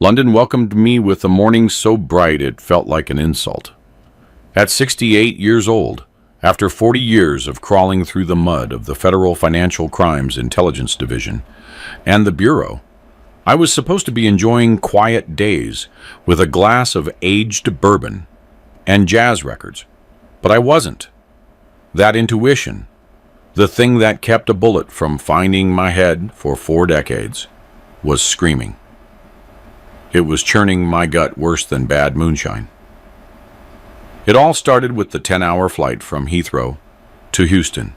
London welcomed me with a morning so bright it felt like an insult. At 68 years old, after 40 years of crawling through the mud of the Federal Financial Crimes Intelligence Division and the Bureau, I was supposed to be enjoying quiet days with a glass of aged bourbon and jazz records, but I wasn't. That intuition, the thing that kept a bullet from finding my head for 4 decades, was screaming. It was churning my gut worse than bad moonshine. It all started with the 10-hour flight from Heathrow to Houston.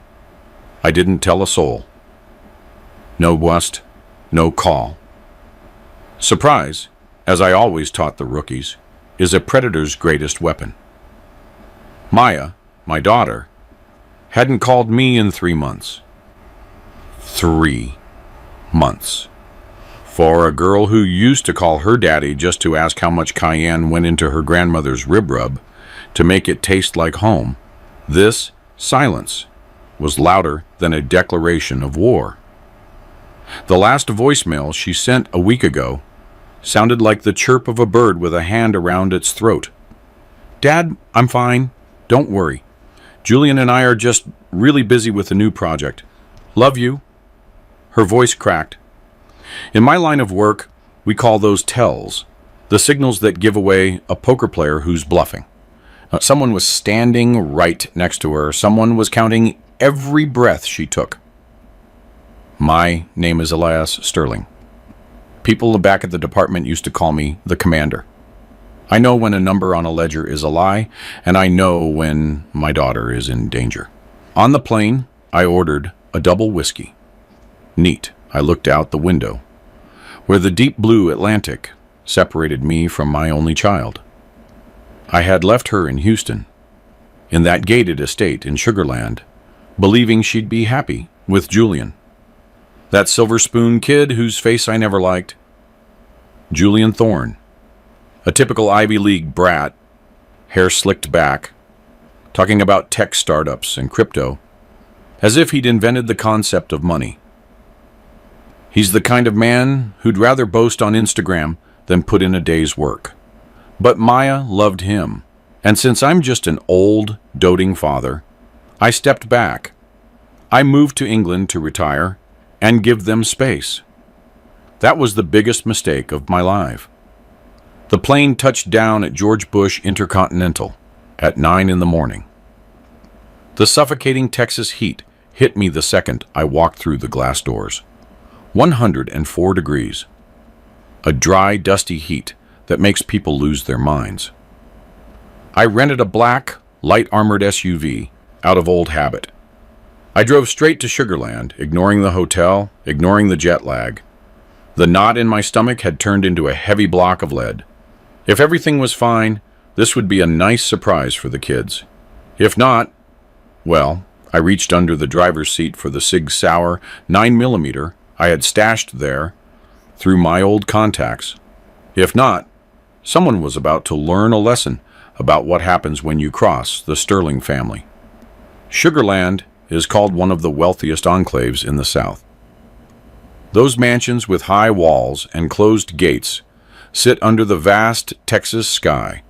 I didn't tell a soul. No bust, no call. Surprise, as I always taught the rookies, is a predator's greatest weapon. Maya, my daughter, hadn't called me in 3 months. 3 months. For a girl who used to call her daddy just to ask how much cayenne went into her grandmother's rib rub to make it taste like home, this silence was louder than a declaration of war. The last voicemail she sent a week ago sounded like the chirp of a bird with a hand around its throat. "Dad, I'm fine. Don't worry. Julian and I are just really busy with a new project. Love you." Her voice cracked. In my line of work, we call those tells, the signals that give away a poker player who's bluffing. Someone was standing right next to her. Someone was counting every breath she took. My name is Elias Sterling. People back at the department used to call me the commander. I know when a number on a ledger is a lie, and I know when my daughter is in danger. On the plane, I ordered a double whiskey. Neat. I looked out the window, where the deep blue Atlantic separated me from my only child. I had left her in Houston, in that gated estate in Sugar Land, believing she'd be happy with Julian, that silver spoon kid whose face I never liked. Julian Thorne, a typical Ivy League brat, hair slicked back, talking about tech startups and crypto, as if he'd invented the concept of money. He's the kind of man who'd rather boast on Instagram than put in a day's work. But Maya loved him, and since I'm just an old, doting father, I stepped back. I moved to England to retire and give them space. That was the biggest mistake of my life. The plane touched down at George Bush Intercontinental at 9 in the morning. The suffocating Texas heat hit me the second I walked through the glass doors. 104 degrees. A dry, dusty heat that makes people lose their minds. I rented a black, light-armored SUV out of old habit. I drove straight to Sugar Land, ignoring the hotel, ignoring the jet lag. The knot in my stomach had turned into a heavy block of lead. If everything was fine, this would be a nice surprise for the kids. If not, well, I reached under the driver's seat for the Sig Sauer 9mm I had stashed there through my old contacts. If not, someone was about to learn a lesson about what happens when you cross the Sterling family. Sugar Land is called one of the wealthiest enclaves in the South. Those mansions with high walls and closed gates sit under the vast Texas sky,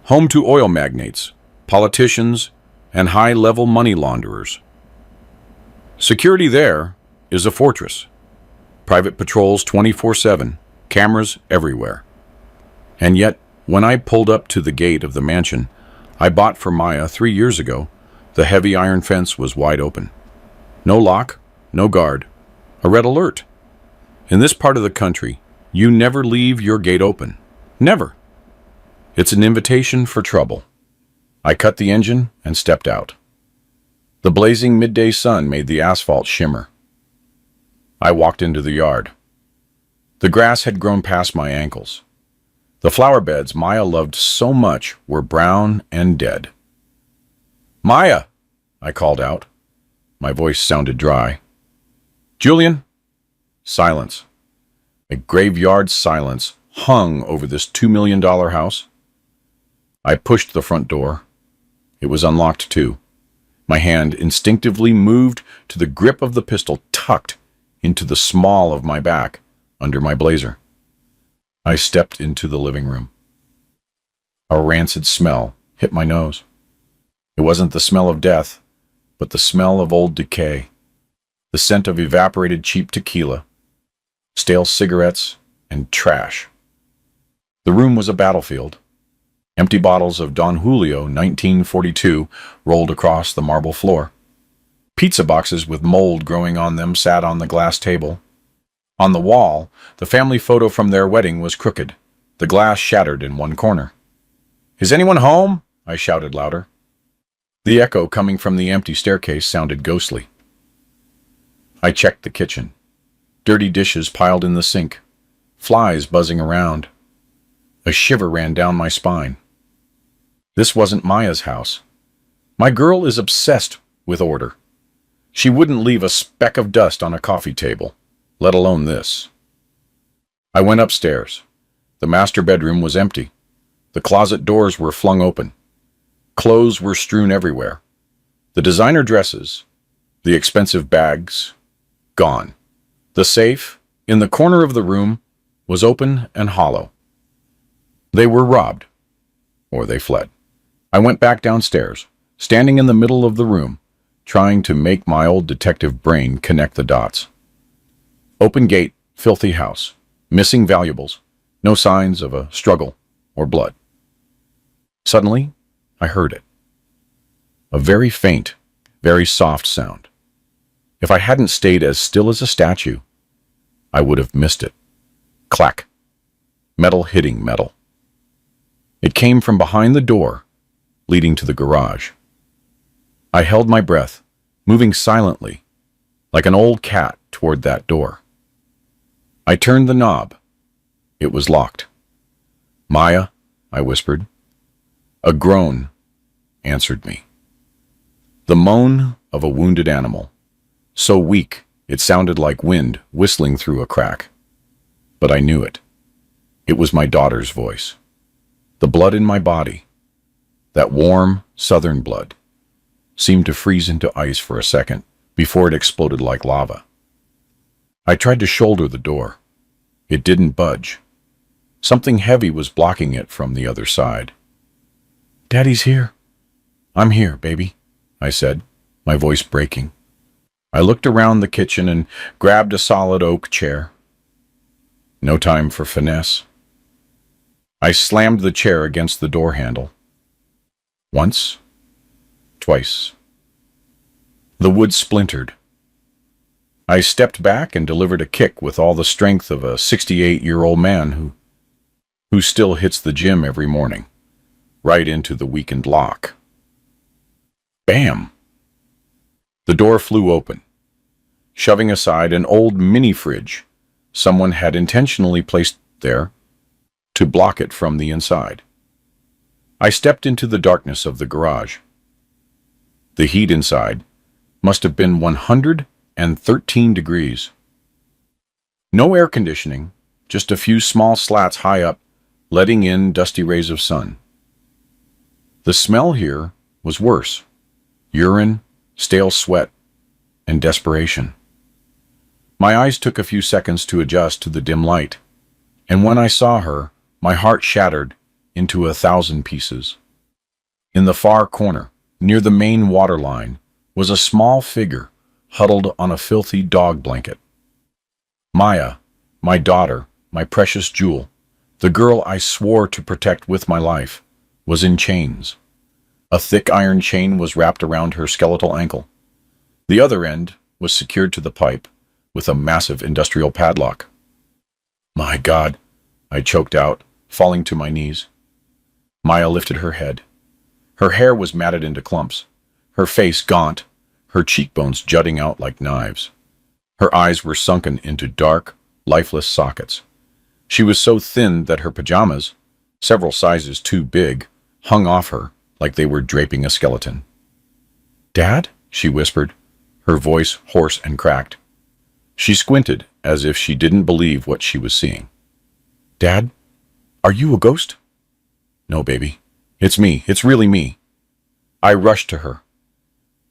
home to oil magnates, politicians, and high-level money launderers. Security there is a fortress. Private patrols 24/7, cameras everywhere. And yet, when I pulled up to the gate of the mansion I bought for Maya 3 years ago, the heavy iron fence was wide open. No lock, no guard, a red alert. In this part of the country, you never leave your gate open. Never. It's an invitation for trouble. I cut the engine and stepped out. The blazing midday sun made the asphalt shimmer. I walked into the yard. The grass had grown past my ankles. The flower beds Maya loved so much were brown and dead. "Maya!" I called out. My voice sounded dry. "Julian?" Silence. A graveyard silence hung over this $2 million house. I pushed the front door. It was unlocked too. My hand instinctively moved to the grip of the pistol tucked into the small of my back under my blazer. I stepped into the living room. A rancid smell hit my nose. It wasn't the smell of death, but the smell of old decay. The scent of evaporated cheap tequila, stale cigarettes, and trash. The room was a battlefield. Empty bottles of Don Julio 1942 rolled across the marble floor. Pizza boxes with mold growing on them sat on the glass table. On the wall, the family photo from their wedding was crooked, the glass shattered in one corner. "Is anyone home?" I shouted louder. The echo coming from the empty staircase sounded ghostly. I checked the kitchen. Dirty dishes piled in the sink, flies buzzing around. A shiver ran down my spine. This wasn't Maya's house. My girl is obsessed with order. She wouldn't leave a speck of dust on a coffee table, let alone this. I went upstairs. The master bedroom was empty. The closet doors were flung open. Clothes were strewn everywhere. The designer dresses, the expensive bags, gone. The safe, in the corner of the room, was open and hollow. They were robbed, or they fled. I went back downstairs, standing in the middle of the room, trying to make my old detective brain connect the dots. Open gate, filthy house, missing valuables, no signs of a struggle or blood. Suddenly, I heard it. A very faint, very soft sound. If I hadn't stayed as still as a statue, I would have missed it. Clack. Metal hitting metal. It came from behind the door, leading to the garage. I held my breath, moving silently, like an old cat toward that door. I turned the knob. It was locked. "Maya," I whispered. A groan answered me. The moan of a wounded animal, so weak it sounded like wind whistling through a crack. But I knew it. It was my daughter's voice. The blood in my body, that warm southern blood, seemed to freeze into ice for a second before it exploded like lava. I tried to shoulder the door. It didn't budge. Something heavy was blocking it from the other side. "Daddy's here." "I'm here, baby," I said, my voice breaking. I looked around the kitchen and grabbed a solid oak chair. No time for finesse. I slammed the chair against the door handle. Once, twice. The wood splintered. I stepped back and delivered a kick with all the strength of a 68-year-old man who still hits the gym every morning, right into the weakened lock. Bam! The door flew open, shoving aside an old mini-fridge someone had intentionally placed there to block it from the inside. I stepped into the darkness of the garage. The heat inside must have been 113 degrees. No air conditioning, just a few small slats high up, letting in dusty rays of sun. The smell here was worse. Urine, stale sweat, and desperation. My eyes took a few seconds to adjust to the dim light, and when I saw her, my heart shattered into 1,000 pieces. In the far corner, near the main water line, was a small figure huddled on a filthy dog blanket. Maya, my daughter, my precious jewel, the girl I swore to protect with my life, was in chains. A thick iron chain was wrapped around her skeletal ankle. The other end was secured to the pipe with a massive industrial padlock. "My God," I choked out, falling to my knees. Maya lifted her head. Her hair was matted into clumps, her face gaunt, her cheekbones jutting out like knives. Her eyes were sunken into dark, lifeless sockets. She was so thin that her pajamas, several sizes too big, hung off her like they were draping a skeleton. "Dad?" she whispered, her voice hoarse and cracked. She squinted as if she didn't believe what she was seeing. "Dad, are you a ghost?" "No, baby. It's me. It's really me." I rushed to her.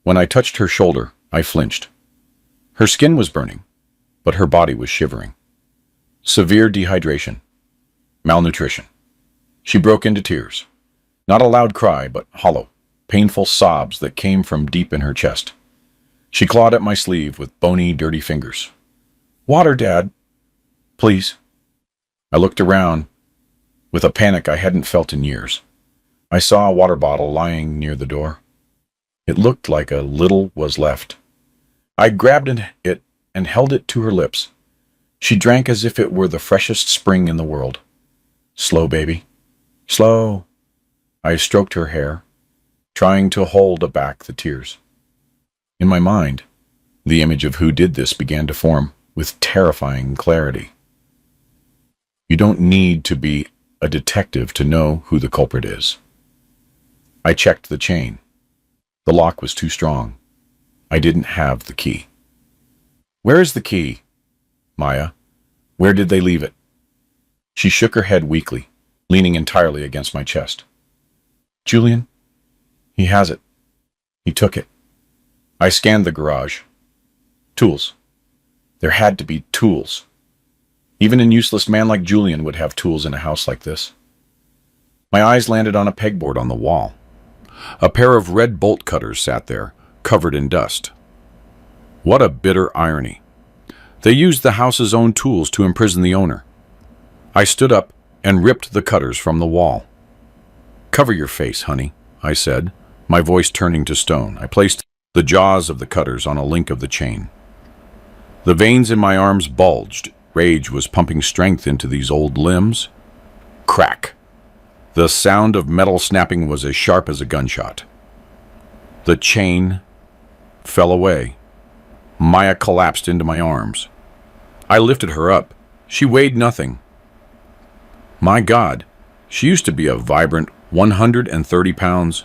When I touched her shoulder, I flinched. Her skin was burning, but her body was shivering. Severe dehydration. malnutrition. She broke into tears. Not a loud cry, but hollow, painful sobs that came from deep in her chest. She clawed at my sleeve with bony, dirty fingers. "Water, Dad. Please." I looked around with a panic I hadn't felt in years. I saw a water bottle lying near the door. It looked like a little was left. I grabbed it and held it to her lips. She drank as if it were the freshest spring in the world. "Slow, baby. Slow." I stroked her hair, trying to hold back the tears. In my mind, the image of who did this began to form with terrifying clarity. You don't need to be a detective to know who the culprit is. I checked the chain. The lock was too strong. I didn't have the key. "Where is the key, Maya? Where did they leave it?" She shook her head weakly, leaning entirely against my chest. "Julian, he has it. He took it." I scanned the garage. Tools. There had to be tools. Even a useless man like Julian would have tools in a house like this. My eyes landed on a pegboard on the wall. A pair of red bolt cutters sat there, covered in dust. What a bitter irony. They used the house's own tools to imprison the owner. I stood up and ripped the cutters from the wall. "Cover your face, honey," I said, my voice turning to stone. I placed the jaws of the cutters on a link of the chain. The veins in my arms bulged. Rage was pumping strength into these old limbs. Crack. The sound of metal snapping was as sharp as a gunshot. The chain fell away. Maya collapsed into my arms. I lifted her up. She weighed nothing. My God, she used to be a vibrant 130 pounds.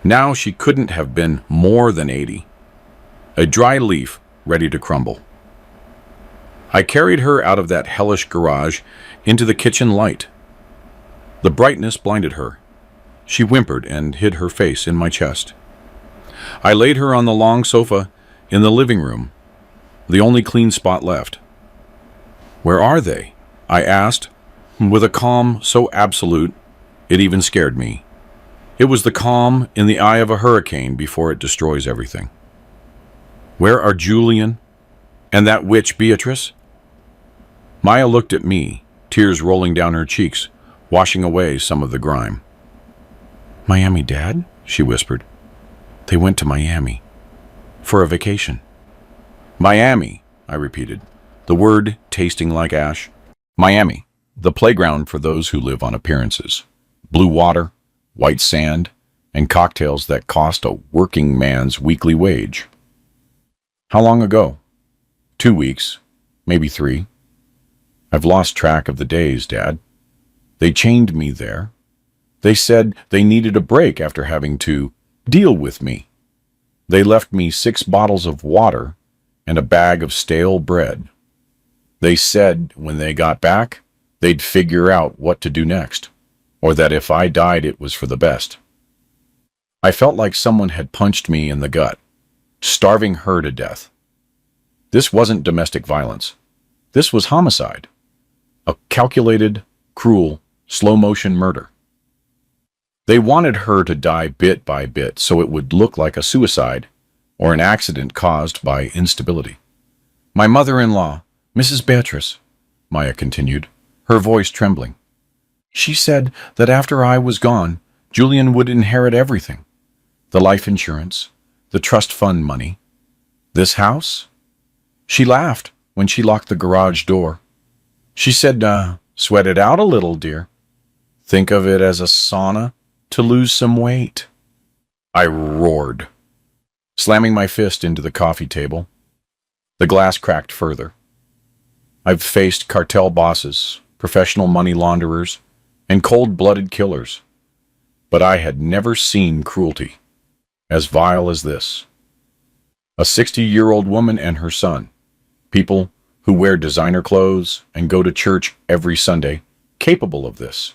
Now she couldn't have been more than 80. A dry leaf ready to crumble. I carried her out of that hellish garage into the kitchen light. The brightness blinded her. She whimpered and hid her face in my chest. I laid her on the long sofa in the living room, the only clean spot left. "Where are they?" I asked, with a calm so absolute it even scared me. It was the calm in the eye of a hurricane before it destroys everything. "Where are Julian and that witch Beatrice?" Maya looked at me, tears rolling down her cheeks, washing away some of the grime. "Miami, Dad?" she whispered. "They went to Miami. For a vacation." "Miami," I repeated, the word tasting like ash. "Miami, the playground for those who live on appearances. Blue water, white sand, and cocktails that cost a working man's weekly wage." "How long ago?" 2 weeks, maybe 3. I've lost track of the days, Dad. They chained me there. They said they needed a break after having to deal with me. They left me 6 bottles of water and a bag of stale bread. They said when they got back, they'd figure out what to do next, or that if I died it was for the best. I felt like someone had punched me in the gut, starving her to death. This wasn't domestic violence. This was homicide. A calculated, cruel, slow-motion murder. They wanted her to die bit by bit so it would look like a suicide or an accident caused by instability. "My mother-in-law, Mrs. Beatrice," Maya continued, her voice trembling. "She said that after I was gone, Julian would inherit everything. The life insurance, the trust fund money. This house? She laughed when she locked the garage door. She said, sweat it out a little, dear. Think of it as a sauna to lose some weight." I roared, slamming my fist into the coffee table. The glass cracked further. I've faced cartel bosses, professional money launderers, and cold-blooded killers, but I had never seen cruelty as vile as this. A 60-year-old woman and her son, people who wear designer clothes and go to church every Sunday, capable of this.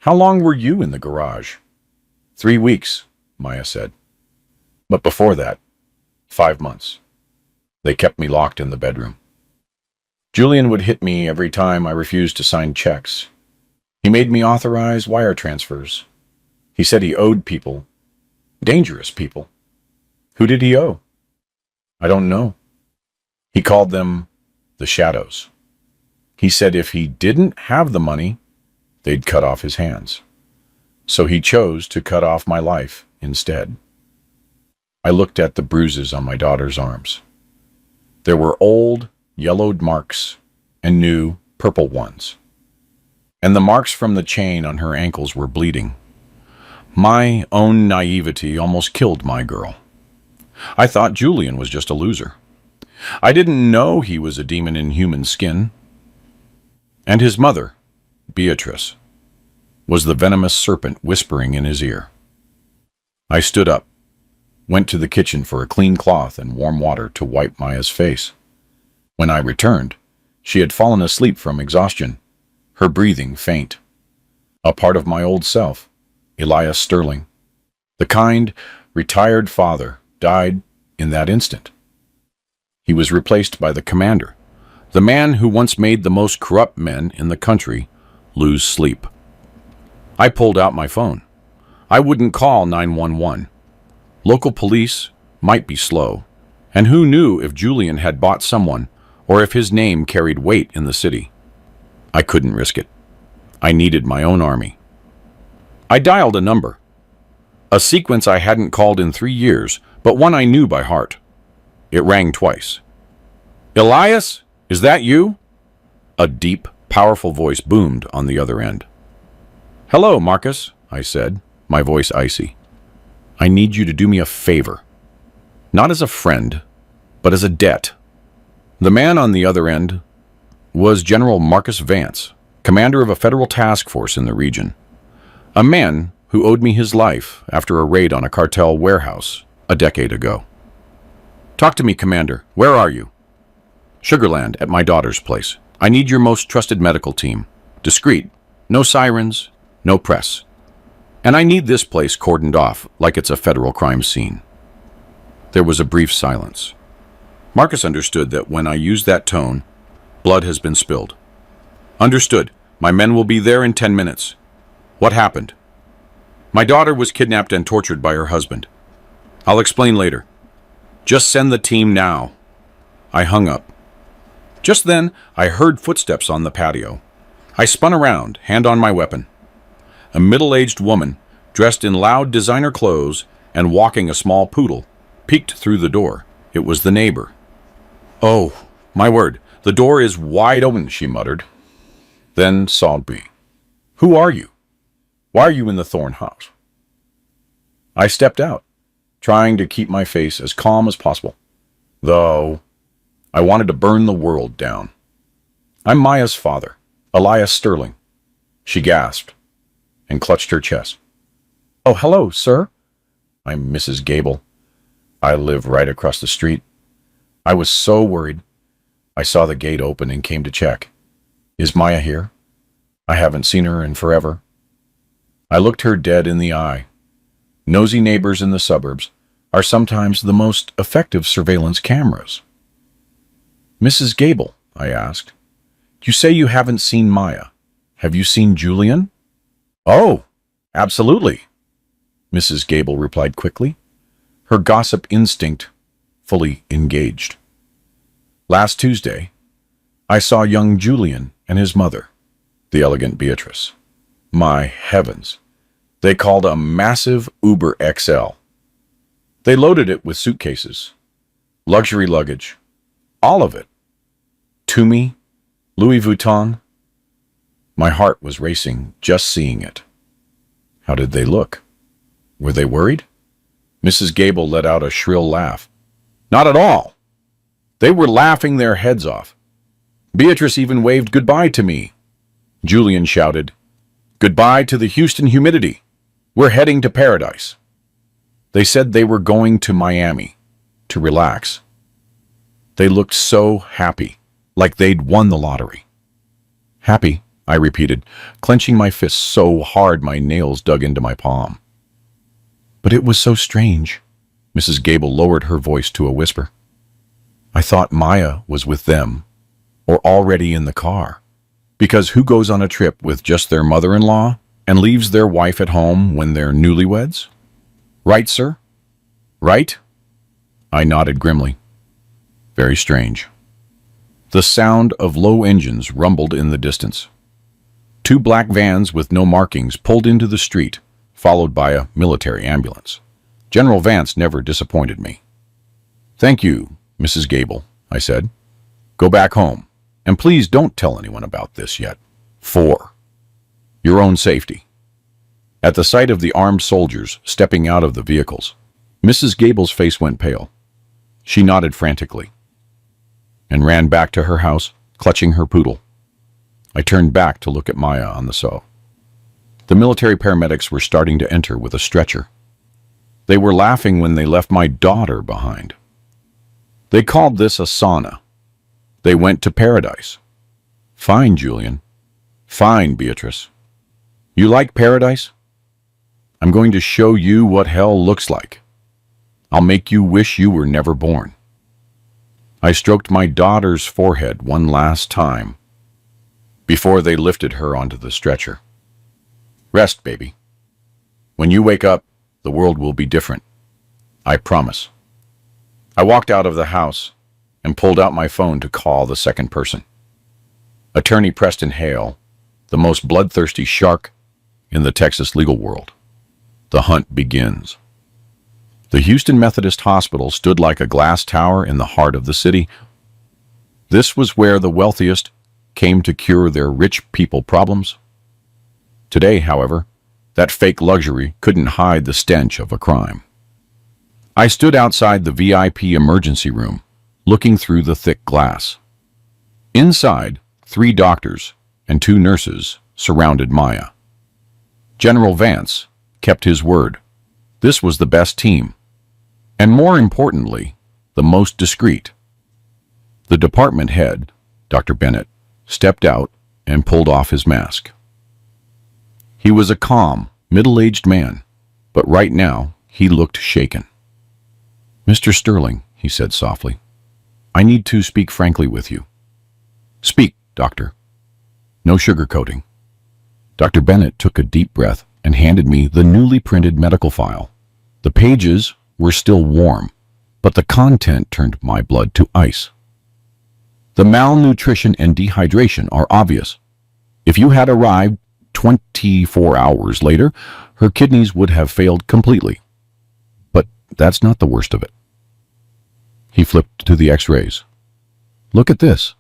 "How long were you in the garage?" 3 weeks, Maya said. "But before that, 5 months. They kept me locked in the bedroom." Julian would hit me every time I refused to sign checks. He made me authorize wire transfers. He said he owed people. Dangerous people. Who did he owe? I don't know. He called them the Shadows. He said if he didn't have the money, they'd cut off his hands. So he chose to cut off my life instead. I looked at the bruises on my daughter's arms. There were old, yellowed marks and new, purple ones. And the marks from the chain on her ankles were bleeding. My own naivety almost killed my girl. I thought Julian was just a loser. I didn't know he was a demon in human skin. And his mother, Beatrice, was the venomous serpent whispering in his ear. I stood up, went to the kitchen for a clean cloth and warm water to wipe Maya's face. When I returned, she had fallen asleep from exhaustion, her breathing faint. A part of my old self, Elias Sterling, the kind, retired father, died in that instant. He was replaced by the commander, the man who once made the most corrupt men in the country lose sleep. I pulled out my phone. I wouldn't call 911. Local police might be slow, and who knew if Julian had bought someone or if his name carried weight in the city. I couldn't risk it. I needed my own army. I dialed a number, a sequence I hadn't called in 3 years, but one I knew by heart. It rang twice. "Elias, is that you?" A deep, powerful voice boomed on the other end. "Hello, Marcus," I said, my voice icy. "I need you to do me a favor. Not as a friend, but as a debt." The man on the other end was General Marcus Vance, commander of a federal task force in the region. A man who owed me his life after a raid on a cartel warehouse a decade ago. "Talk to me, Commander. Where are you?" "Sugarland, at my daughter's place. I need your most trusted medical team. Discreet. No sirens, no press. And I need this place cordoned off like it's a federal crime scene." There was a brief silence. Marcus understood that when I used that tone, blood has been spilled. "Understood. My men will be there in 10 minutes. What happened?" "My daughter was kidnapped and tortured by her husband. I'll explain later. Just send the team now." I hung up. Just then, I heard footsteps on the patio. I spun around, hand on my weapon. A middle-aged woman, dressed in loud designer clothes and walking a small poodle, peeked through the door. It was the neighbor. "Oh, my word, the door is wide open," she muttered. Then saw me. "Who are you? Why are you in the Thorn house?" I stepped out, trying to keep my face as calm as possible, though I wanted to burn the world down. "I'm Maya's father, Elias Sterling." She gasped and clutched her chest. "Oh, hello, sir." "I'm Mrs. Gable. I live right across the street." I was so worried. I saw the gate open and came to check. "Is Maya here? I haven't seen her in forever." I looked her dead in the eye. Nosy neighbors in the suburbs are sometimes the most effective surveillance cameras. "Mrs. Gable," I asked, "you say you haven't seen Maya. Have you seen Julian?" "Oh, absolutely," Mrs. Gable replied quickly, her gossip instinct fully engaged. "Last Tuesday, I saw young Julian and his mother, the elegant Beatrice. My heavens, they called a massive Uber XL. They loaded it with suitcases, luxury luggage, all of it. Tumi, Louis Vuitton. My heart was racing just seeing it. How did they look? Were they worried?" Mrs. Gable let out a shrill laugh. "Not at all. They were laughing their heads off. Beatrice even waved goodbye to me." Julian shouted, "Goodbye to the Houston humidity. We're heading to paradise." They said they were going to Miami to relax. They looked so happy, like they'd won the lottery. "Happy," I repeated, clenching my fists so hard my nails dug into my palm. "But it was so strange." Mrs. Gable lowered her voice to a whisper. "I thought Maya was with them, or already in the car. Because who goes on a trip with just their mother-in-law and leaves their wife at home when they're newlyweds? Right, sir? Right? I nodded grimly. Very strange. The sound of low engines rumbled in the distance. Two black vans with no markings pulled into the street, followed by a military ambulance. General Vance never disappointed me. Thank you, Mrs. Gable, I said. Go back home, and please don't tell anyone about this yet. For your own safety. At the sight of the armed soldiers stepping out of the vehicles, Mrs. Gable's face went pale. She nodded frantically and ran back to her house, clutching her poodle. I turned back to look at Maya on the SO. The military paramedics were starting to enter with a stretcher. They were laughing when they left my daughter behind. They called this a sauna. They went to paradise. Fine, Julian. Fine, Beatrice. You like paradise? I'm going to show you what hell looks like. I'll make you wish you were never born. I stroked my daughter's forehead one last time before they lifted her onto the stretcher. Rest, baby. When you wake up, the world will be different. I promise. I walked out of the house and pulled out my phone to call the second person. Attorney Preston Hale, the most bloodthirsty shark in the Texas legal world. The hunt begins. The Houston Methodist Hospital stood like a glass tower in the heart of the city. This was where the wealthiest came to cure their rich people problems. Today, however, that fake luxury couldn't hide the stench of a crime. I stood outside the VIP emergency room, looking through the thick glass. Inside, 3 doctors and 2 nurses surrounded Maya. General Vance kept his word. This was the best team, and more importantly, the most discreet. The department head, Dr. Bennett, stepped out and pulled off his mask. He was a calm, middle-aged man, but right now he looked shaken. Mr. Sterling, he said softly, I need to speak frankly with you. Speak, doctor. No sugarcoating. Dr. Bennett took a deep breath and handed me the newly printed medical file. The pages were still warm, but the content turned my blood to ice. The malnutrition and dehydration are obvious. If you had arrived 24 hours later, her kidneys would have failed completely. But that's not the worst of it. He flipped to the x-rays. Look at this.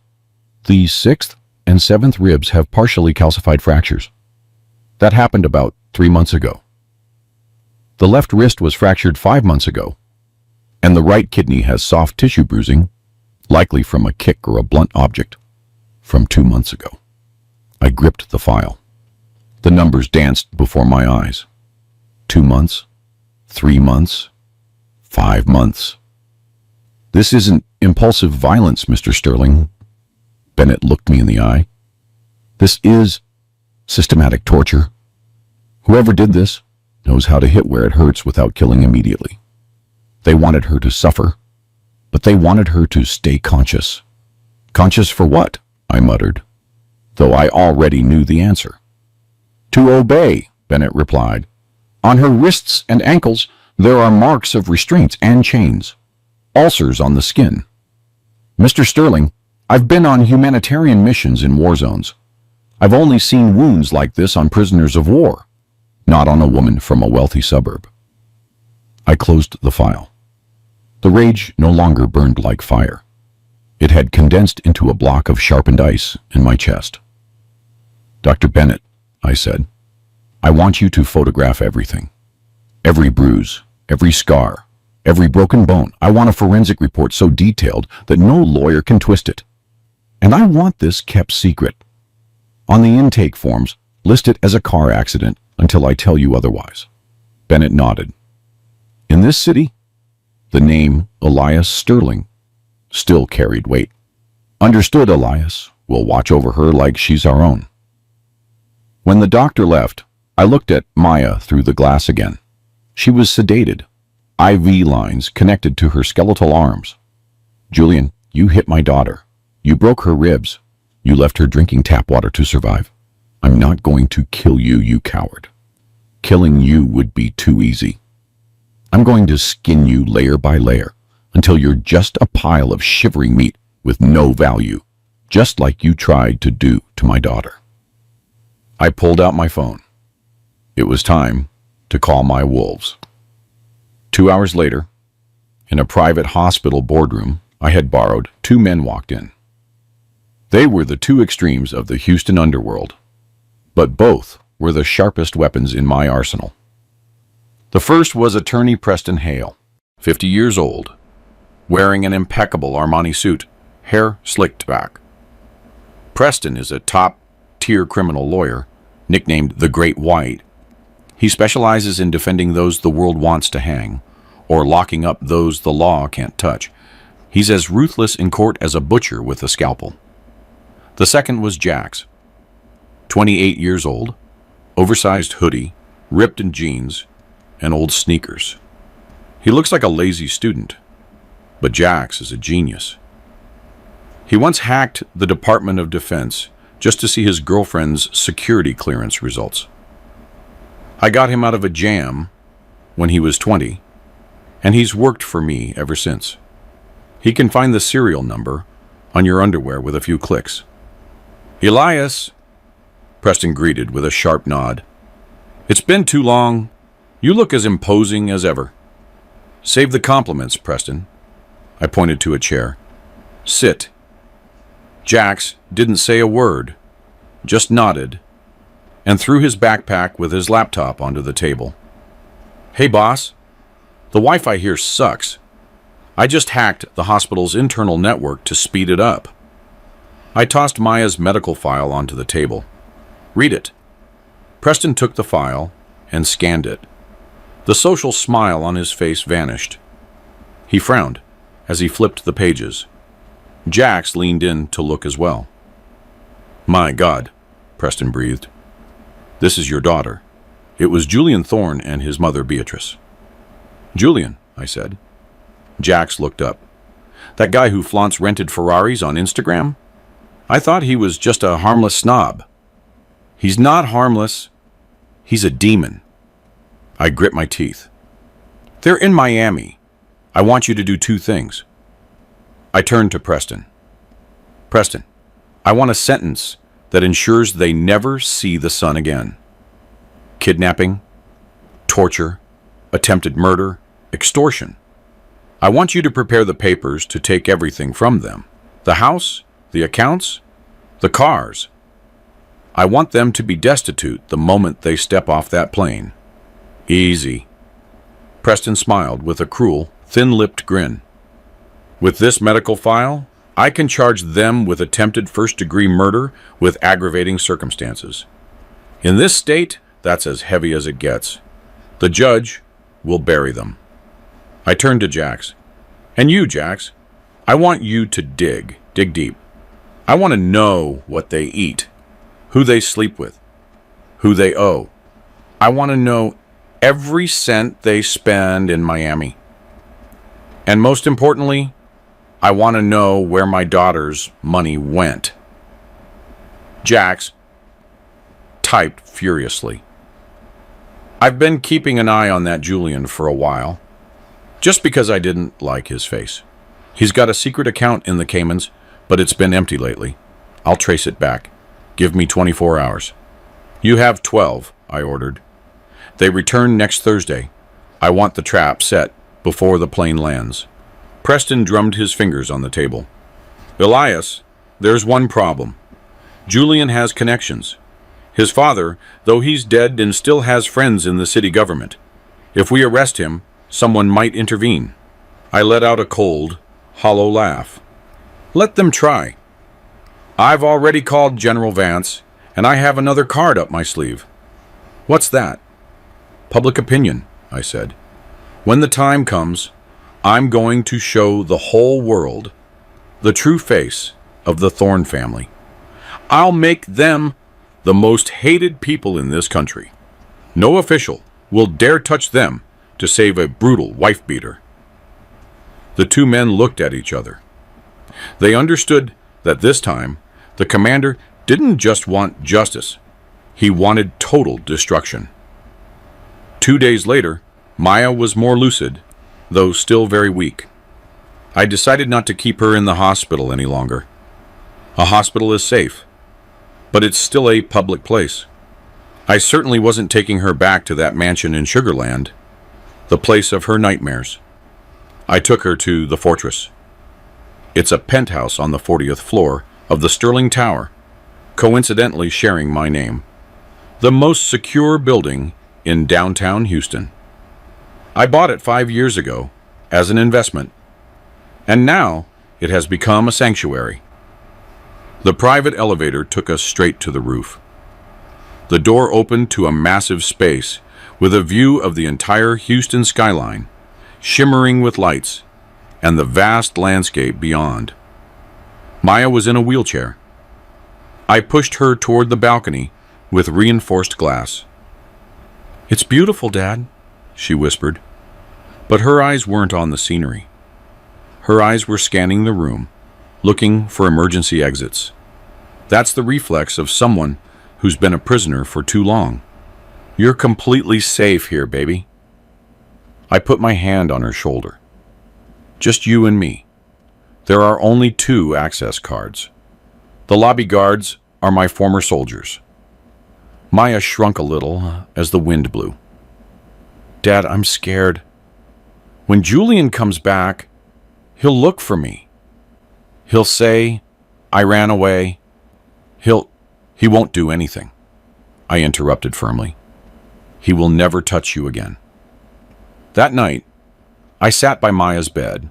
The 6th and 7th ribs have partially calcified fractures. That happened about 3 months ago. The left wrist was fractured 5 months ago, and the right kidney has soft tissue bruising, likely from a kick or a blunt object, from 2 months ago. I gripped the file. The numbers danced before my eyes. 2 months, 3 months, 5 months. This isn't impulsive violence, Mr. Sterling. Bennett looked me in the eye. This is systematic torture. Whoever did this knows how to hit where it hurts without killing immediately. They wanted her to suffer, but they wanted her to stay conscious. Conscious for what? I muttered, though I already knew the answer. To obey, Bennett replied. On her wrists and ankles, there are marks of restraints and chains. Ulcers on the skin. Mr. Sterling, I've been on humanitarian missions in war zones. I've only seen wounds like this on prisoners of war, not on a woman from a wealthy suburb. I closed the file. The rage no longer burned like fire. It had condensed into a block of sharpened ice in my chest. Dr. Bennett, I said, I want you to photograph everything. Every bruise, every scar, every broken bone. I want a forensic report so detailed that no lawyer can twist it. And I want this kept secret. On the intake forms, list it as a car accident until I tell you otherwise. Bennett nodded. In this city, the name Elias Sterling still carried weight. Understood, Elias. We'll watch over her like she's our own. When the doctor left, I looked at Maya through the glass again. She was sedated, IV lines connected to her skeletal arms. Julian, you hit my daughter. You broke her ribs. You left her drinking tap water to survive. I'm not going to kill you, you coward. Killing you would be too easy. I'm going to skin you layer by layer until you're just a pile of shivering meat with no value, just like you tried to do to my daughter. I pulled out my phone. It was time to call my wolves. 2 hours later, in a private hospital boardroom I had borrowed, two men walked in. They were the two extremes of the Houston underworld, but both were the sharpest weapons in my arsenal. The first was attorney Preston Hale, 50 years old, wearing an impeccable Armani suit, hair slicked back. Preston is a top-tier criminal lawyer, nicknamed the Great White. He specializes in defending those the world wants to hang, or locking up those the law can't touch. He's as ruthless in court as a butcher with a scalpel. The second was Jax, 28 years old, oversized hoodie, ripped in jeans, and old sneakers. He looks like a lazy student, but Jax is a genius. He once hacked the Department of Defense just to see his girlfriend's security clearance results. I got him out of a jam when he was 20, and he's worked for me ever since. He can find the serial number on your underwear with a few clicks. Elias, Preston greeted with a sharp nod. It's been too long. You look as imposing as ever. Save the compliments, Preston. I pointed to a chair. Sit. Jax didn't say a word, just nodded, and threw his backpack with his laptop onto the table. Hey, boss. The Wi-Fi here sucks. I just hacked the hospital's internal network to speed it up. I tossed Maya's medical file onto the table. Read it. Preston took the file and scanned it. The social smile on his face vanished. He frowned as he flipped the pages. Jax leaned in to look as well. My God, Preston breathed. This is your daughter. It was Julian Thorne and his mother Beatrice. Julian, I said. Jax looked up. That guy who flaunts rented Ferraris on Instagram? I thought he was just a harmless snob. He's not harmless. He's a demon. I grit my teeth. They're in Miami. I want you to do two things. I turned to Preston. Preston, I want a sentence that ensures they never see the sun again. Kidnapping, torture, attempted murder, extortion. I want you to prepare the papers to take everything from them. The house, the accounts, the cars. I want them to be destitute the moment they step off that plane. Easy. Preston smiled with a cruel, thin-lipped grin. With this medical file, I can charge them with attempted first-degree murder with aggravating circumstances. In this state, that's as heavy as it gets. The judge will bury them. I turned to Jax. And you, Jax, I want you to dig deep. I want to know what they eat, who they sleep with, who they owe. I want to know every cent they spend in Miami. And most importantly, I want to know where my daughter's money went. Jax typed furiously. I've been keeping an eye on that Julian for a while, just because I didn't like his face. He's got a secret account in the Caymans, but it's been empty lately. I'll trace it back. Give me 24 hours. You have 12, I ordered. They return next Thursday. I want the trap set before the plane lands. Preston drummed his fingers on the table. Elias, there's one problem. Julian has connections. His father, though he's dead and still has friends in the city government. If we arrest him, someone might intervene. I let out a cold, hollow laugh. Let them try. I've already called General Vance, and I have another card up my sleeve. What's that? Public opinion, I said. When the time comes, I'm going to show the whole world the true face of the Thorne family. I'll make them the most hated people in this country. No official will dare touch them to save a brutal wife-beater. The two men looked at each other. They understood that this time, the commander didn't just want justice, he wanted total destruction. 2 days later, Maya was more lucid, though still very weak. I decided not to keep her in the hospital any longer. A hospital is safe, but it's still a public place. I certainly wasn't taking her back to that mansion in Sugarland, the place of her nightmares. I took her to the Fortress. It's a penthouse on the 40th floor of the Sterling Tower, coincidentally sharing my name. The most secure building in downtown Houston. I bought it 5 years ago as an investment, and now it has become a sanctuary. The private elevator took us straight to the roof. The door opened to a massive space with a view of the entire Houston skyline, shimmering with lights, and the vast landscape beyond. Maya was in a wheelchair. I pushed her toward the balcony with reinforced glass. "It's beautiful, Dad," she whispered, but her eyes weren't on the scenery. Her eyes were scanning the room, looking for emergency exits. That's the reflex of someone who's been a prisoner for too long. "You're completely safe here, baby." I put my hand on her shoulder. "Just you and me. There are only 2 access cards. The lobby guards are my former soldiers." Maya shrunk a little as the wind blew. "Dad, I'm scared. When Julian comes back, he'll look for me. He'll say, 'I ran away.' He won't do anything," I interrupted firmly. "He will never touch you again." That night, I sat by Maya's bed.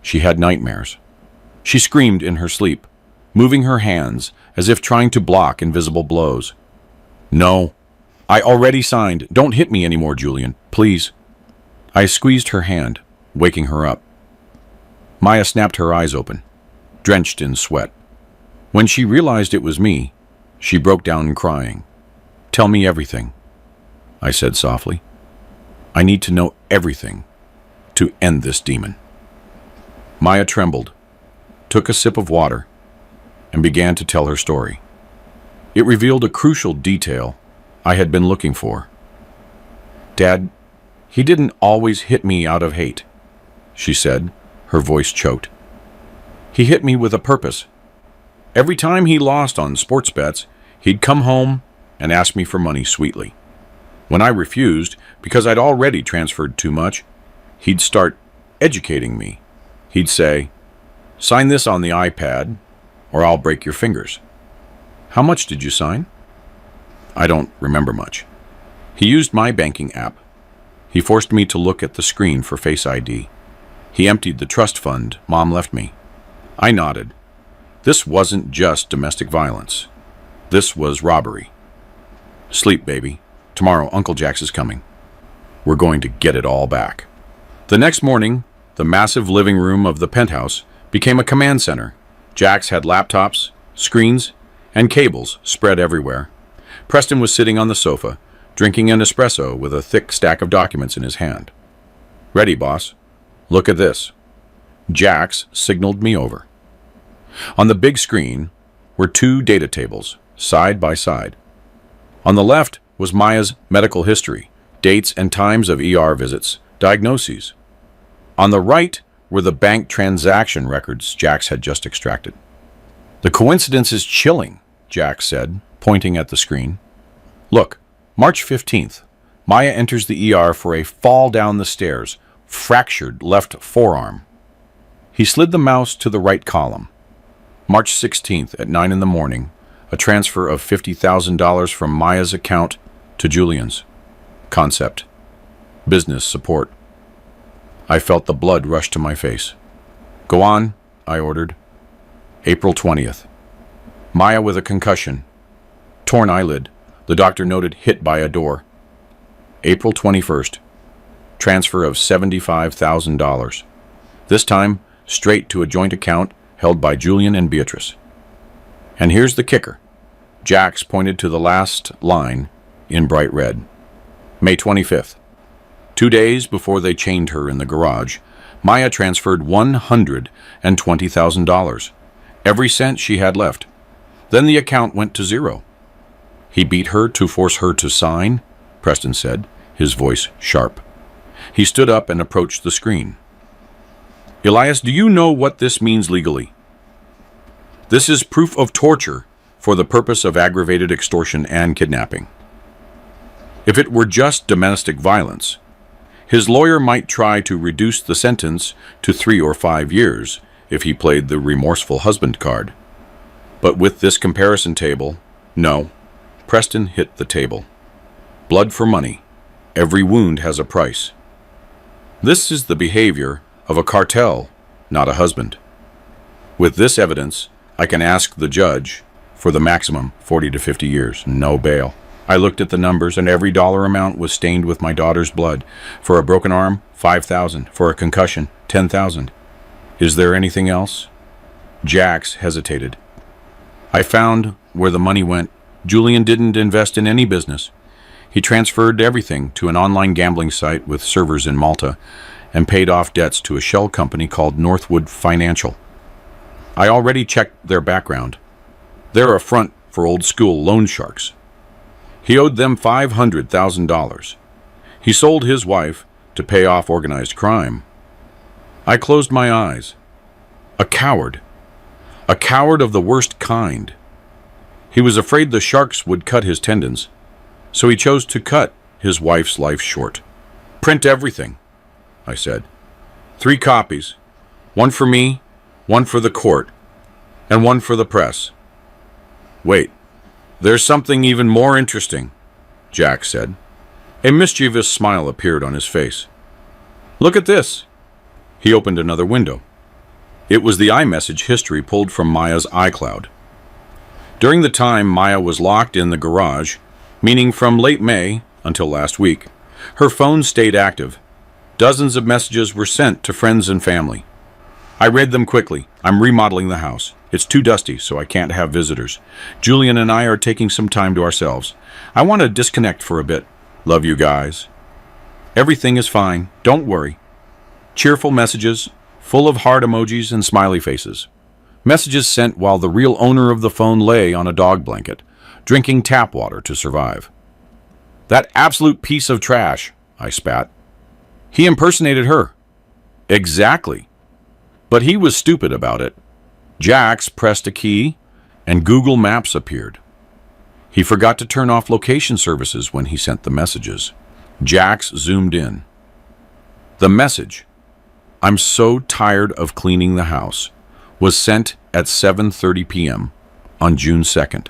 She had nightmares. She screamed in her sleep, moving her hands as if trying to block invisible blows. "No, I already signed. Don't hit me anymore, Julian, please." I squeezed her hand, waking her up. Maya snapped her eyes open, drenched in sweat. When she realized it was me, she broke down crying. "Tell me everything," I said softly. "I need to know everything to end this demon." Maya trembled, took a sip of water, and began to tell her story. It revealed a crucial detail I had been looking for. "Dad, he didn't always hit me out of hate," she said, her voice choked. "He hit me with a purpose. Every time he lost on sports bets, he'd come home and ask me for money sweetly. When I refused, because I'd already transferred too much, he'd start educating me. He'd say, 'Sign this on the iPad, or I'll break your fingers.' How much did you sign?" I don't remember much. He used my banking app. He forced me to look at the screen for Face ID. He emptied the trust fund Mom left me. I nodded. This wasn't just domestic violence. This was robbery. "Sleep, baby. Tomorrow Uncle Jax is coming. We're going to get it all back." The next morning, the massive living room of the penthouse became a command center. Jax had laptops, screens, and cables spread everywhere. Preston was sitting on the sofa, drinking an espresso with a thick stack of documents in his hand. "Ready, boss. Look at this." Jax signaled me over. On the big screen were 2 data tables, side by side. On the left was Maya's medical history, dates and times of ER visits, diagnoses. On the right were the bank transaction records Jax had just extracted. "The coincidence is chilling," Jax said, pointing at the screen. "Look, March 15th, Maya enters the ER for a fall down the stairs, fractured left forearm." He slid the mouse to the right column. March 16th at 9 in the morning, a transfer of $50,000 from Maya's account to Julian's. Concept. Business support. I felt the blood rush to my face. "Go on," I ordered. April 20th. Maya with a concussion. Torn eyelid. The doctor noted hit by a door. April 21st. Transfer of $75,000. This time, straight to a joint account held by Julian and Beatrice. And here's the kicker. Jax pointed to the last line in bright red. May 25th. 2 days before they chained her in the garage, Maya transferred $120,000. Every cent she had left. Then the account went to zero. He beat her to force her to sign, Preston said, his voice sharp. He stood up and approached the screen. Elias, do you know what this means legally? This is proof of torture for the purpose of aggravated extortion and kidnapping. If it were just domestic violence, his lawyer might try to reduce the sentence to 3 or 5 years if he played the remorseful husband card. But with this comparison table, no. Preston hit the table. Blood for money. Every wound has a price. This is the behavior of a cartel, not a husband. With this evidence, I can ask the judge for the maximum 40 to 50 years, no bail. I looked at the numbers, and every dollar amount was stained with my daughter's blood. For a broken arm, $5,000. For a concussion, $10,000. Is there anything else? Jax hesitated. I found where the money went. Julian didn't invest in any business. He transferred everything to an online gambling site with servers in Malta and paid off debts to a shell company called Northwood Financial. I already checked their background. They're a front for old-school loan sharks. He owed them $500,000. He sold his wife to pay off organized crime. I closed my eyes. A coward. A coward of the worst kind. He was afraid the sharks would cut his tendons, so he chose to cut his wife's life short. Print everything, I said. 3 copies. 1 for me, 1 for the court, and 1 for the press. Wait, there's something even more interesting, Jack said. A mischievous smile appeared on his face. Look at this. He opened another window. It was the iMessage history pulled from Maya's iCloud. During the time Maya was locked in the garage, meaning from late May until last week, her phone stayed active. Dozens of messages were sent to friends and family. I read them quickly. I'm remodeling the house. It's too dusty, so I can't have visitors. Julian and I are taking some time to ourselves. I want to disconnect for a bit. Love you guys. Everything is fine. Don't worry. Cheerful messages, full of heart emojis and smiley faces. Messages sent while the real owner of the phone lay on a dog blanket, drinking tap water to survive. That absolute piece of trash, I spat. He impersonated her. Exactly. But he was stupid about it. Jax pressed a key, and Google Maps appeared. He forgot to turn off location services when he sent the messages. Jax zoomed in. The message, "I'm so tired of cleaning the house," was sent at 7:30 p.m. on June 2nd.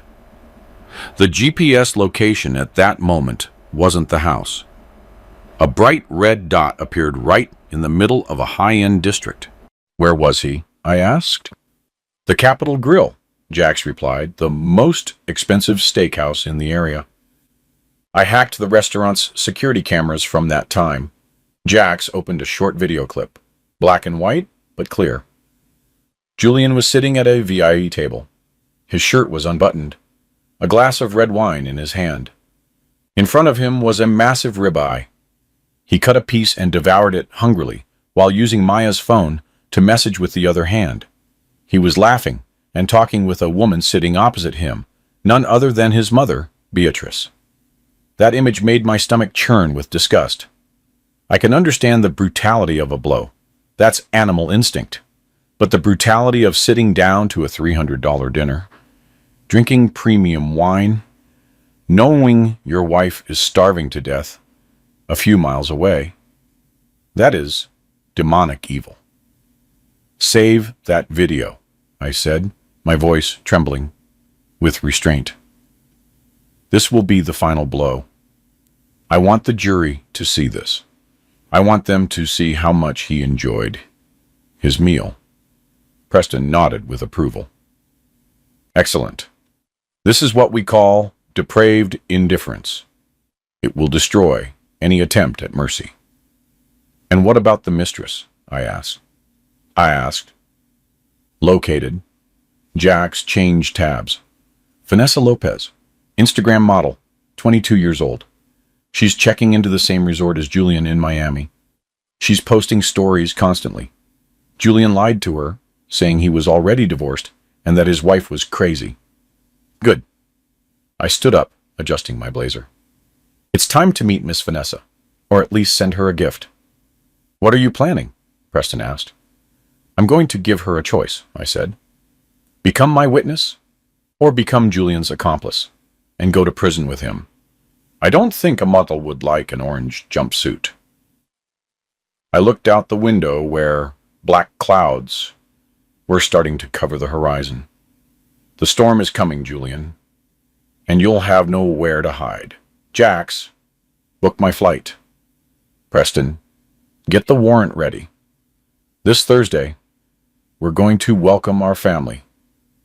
The GPS location at that moment wasn't the house. A bright red dot appeared right in the middle of a high-end district. Where was he? I asked. The Capitol Grill, Jax replied, the most expensive steakhouse in the area. I hacked the restaurant's security cameras from that time. Jax opened a short video clip, black and white, but clear. Julian was sitting at a VIE table. His shirt was unbuttoned, a glass of red wine in his hand. In front of him was a massive ribeye. He cut a piece and devoured it hungrily while using Maya's phone to message with the other hand. He was laughing and talking with a woman sitting opposite him, none other than his mother, Beatrice. That image made my stomach churn with disgust. I can understand the brutality of a blow. That's animal instinct. But the brutality of sitting down to a $300 dinner, drinking premium wine, knowing your wife is starving to death a few miles away, that is demonic evil. Save that video, I said, my voice trembling with restraint. This will be the final blow. I want the jury to see this. I want them to see how much he enjoyed his meal. Preston nodded with approval. Excellent. This is what we call depraved indifference. It will destroy any attempt at mercy. And what about the mistress? I asked. Located. Jax changed tabs. Vanessa Lopez, Instagram model, 22 years old. She's checking into the same resort as Julian in Miami. She's posting stories constantly. Julian lied to her, saying he was already divorced and that his wife was crazy. Good. I stood up, adjusting my blazer. It's time to meet Miss Vanessa, or at least send her a gift. What are you planning? Preston asked. I'm going to give her a choice, I said. Become my witness, or become Julian's accomplice, and go to prison with him. I don't think a mother would like an orange jumpsuit. I looked out the window where black clouds were starting to cover the horizon. The storm is coming, Julian, and you'll have nowhere to hide. Jax, book my flight. Preston, get the warrant ready. This Thursday, we're going to welcome our family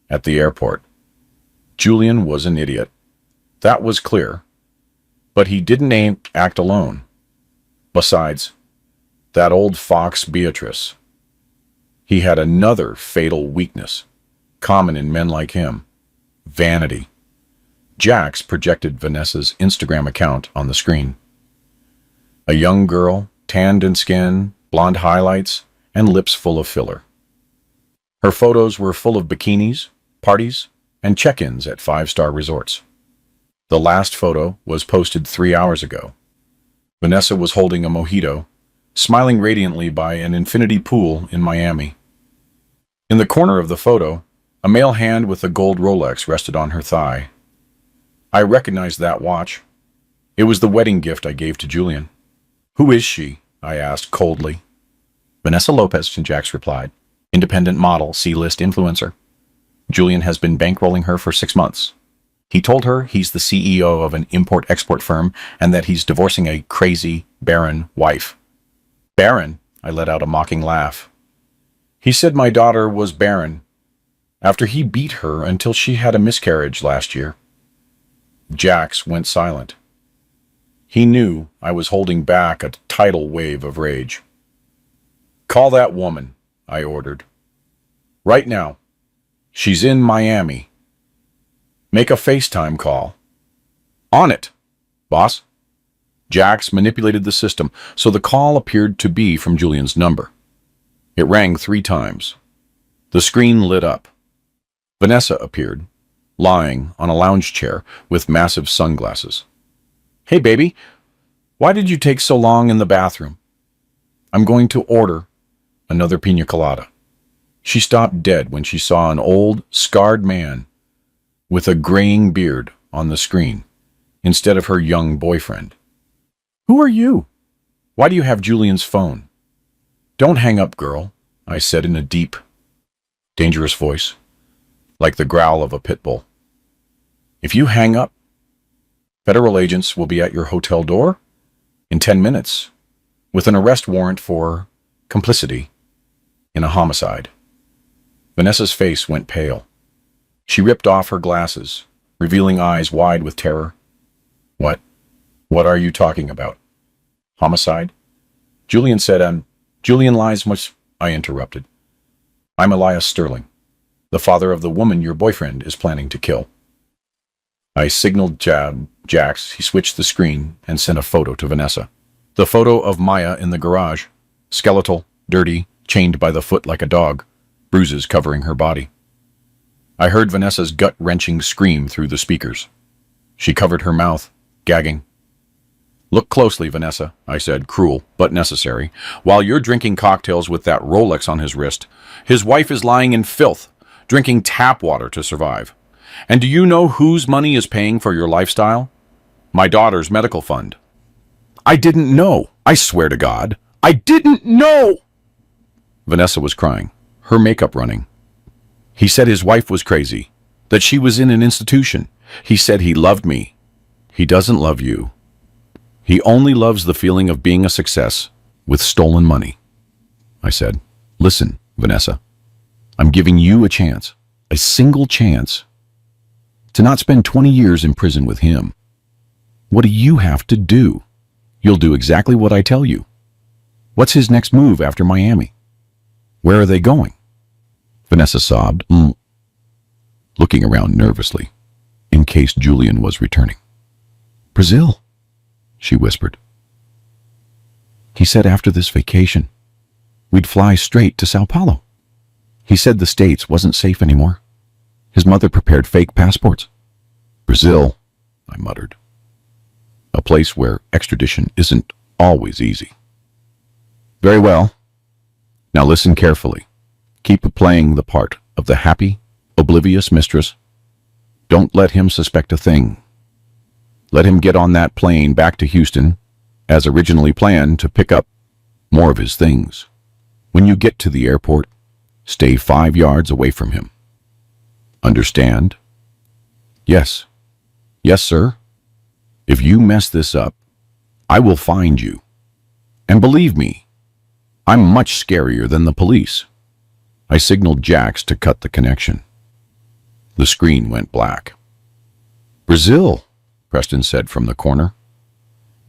at the airport. Julian was an idiot. That was clear. But he didn't act alone. Besides, that old fox Beatrice. He had another fatal weakness, common in men like him: vanity. Jax projected Vanessa's Instagram account on the screen. A young girl, tanned in skin, blonde highlights, and lips full of filler. Her photos were full of bikinis, parties, and check-ins at five-star resorts. The last photo was posted 3 hours ago. Vanessa was holding a mojito, smiling radiantly by an infinity pool in Miami. In the corner of the photo, a male hand with a gold Rolex rested on her thigh. I recognized that watch. It was the wedding gift I gave to Julian. Who is she? I asked coldly. Vanessa Lopez, Jax replied. Independent model, C-list influencer. Julian has been bankrolling her for 6 months. He told her he's the CEO of an import-export firm and that he's divorcing a crazy, barren wife. Barren? I let out a mocking laugh. He said my daughter was barren after he beat her until she had a miscarriage last year. Jax went silent. He knew I was holding back a tidal wave of rage. Call that woman, I ordered. Right now. She's in Miami. Make a FaceTime call. On it, boss. Jax manipulated the system, so the call appeared to be from Julian's number. It rang 3 times. The screen lit up. Vanessa appeared, lying on a lounge chair with massive sunglasses. Hey, baby, why did you take so long in the bathroom? I'm going to order another pina colada. She stopped dead when she saw an old, scarred man with a graying beard on the screen instead of her young boyfriend. Who are you? Why do you have Julian's phone? Don't hang up, girl, I said in a deep, dangerous voice, like the growl of a pit bull. If you hang up, federal agents will be at your hotel door in 10 minutes with an arrest warrant for complicity in a homicide. Vanessa's face went pale. She ripped off her glasses, revealing eyes wide with terror. What? What are you talking about? Homicide? Julian said, Julian lies much, I interrupted. I'm Elias Sterling, the father of the woman your boyfriend is planning to kill. I signaled Jax. He switched the screen and sent a photo to Vanessa. The photo of Maya in the garage, skeletal, dirty, chained by the foot like a dog, bruises covering her body. I heard Vanessa's gut-wrenching scream through the speakers. She covered her mouth, gagging. Look closely, Vanessa, I said, cruel but necessary. While you're drinking cocktails with that Rolex on his wrist, his wife is lying in filth, drinking tap water to survive. And do you know whose money is paying for your lifestyle? My daughter's medical fund. I didn't know. I swear to God, I didn't know! Vanessa was crying, her makeup running. He said his wife was crazy, that she was in an institution. He said he loved me. He doesn't love you. He only loves the feeling of being a success with stolen money. I said, listen, Vanessa, I'm giving you a chance, a single chance, to not spend 20 years in prison with him. What do you have to do? You'll do exactly what I tell you. What's his next move after Miami? Where are they going? Vanessa sobbed, looking around nervously, in case Julian was returning. Brazil, she whispered. He said after this vacation, we'd fly straight to Sao Paulo. He said the States wasn't safe anymore. His mother prepared fake passports. Brazil, I muttered. A place where extradition isn't always easy. Very well. Now listen carefully. Keep playing the part of the happy, oblivious mistress. Don't let him suspect a thing. Let him get on that plane back to Houston, as originally planned, to pick up more of his things. When you get to the airport, stay 5 yards away from him. Understand? Yes. Yes, sir. If you mess this up, I will find you. And believe me, I'm much scarier than the police. I signaled Jax to cut the connection. The screen went black. Brazil, Preston said from the corner.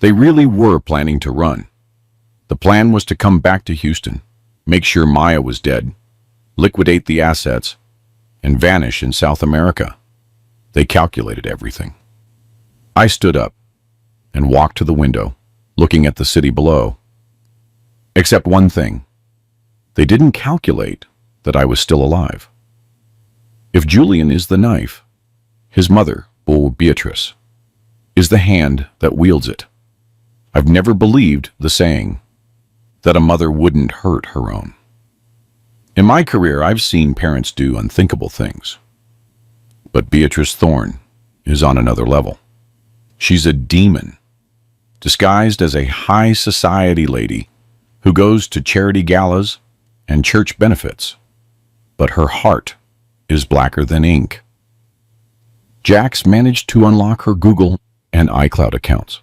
They really were planning to run. The plan was to come back to Houston, make sure Maya was dead, liquidate the assets, and vanish in South America. They calculated everything. I stood up and walked to the window, looking at the city below. Except one thing. They didn't calculate that I was still alive. If Julian is the knife, his mother, Beatrice, is the hand that wields it. I've never believed the saying that a mother wouldn't hurt her own. In my career, I've seen parents do unthinkable things. But Beatrice Thorne is on another level. She's a demon, disguised as a high society lady who goes to charity galas and church benefits. But her heart is blacker than ink. Jax managed to unlock her Google and iCloud accounts.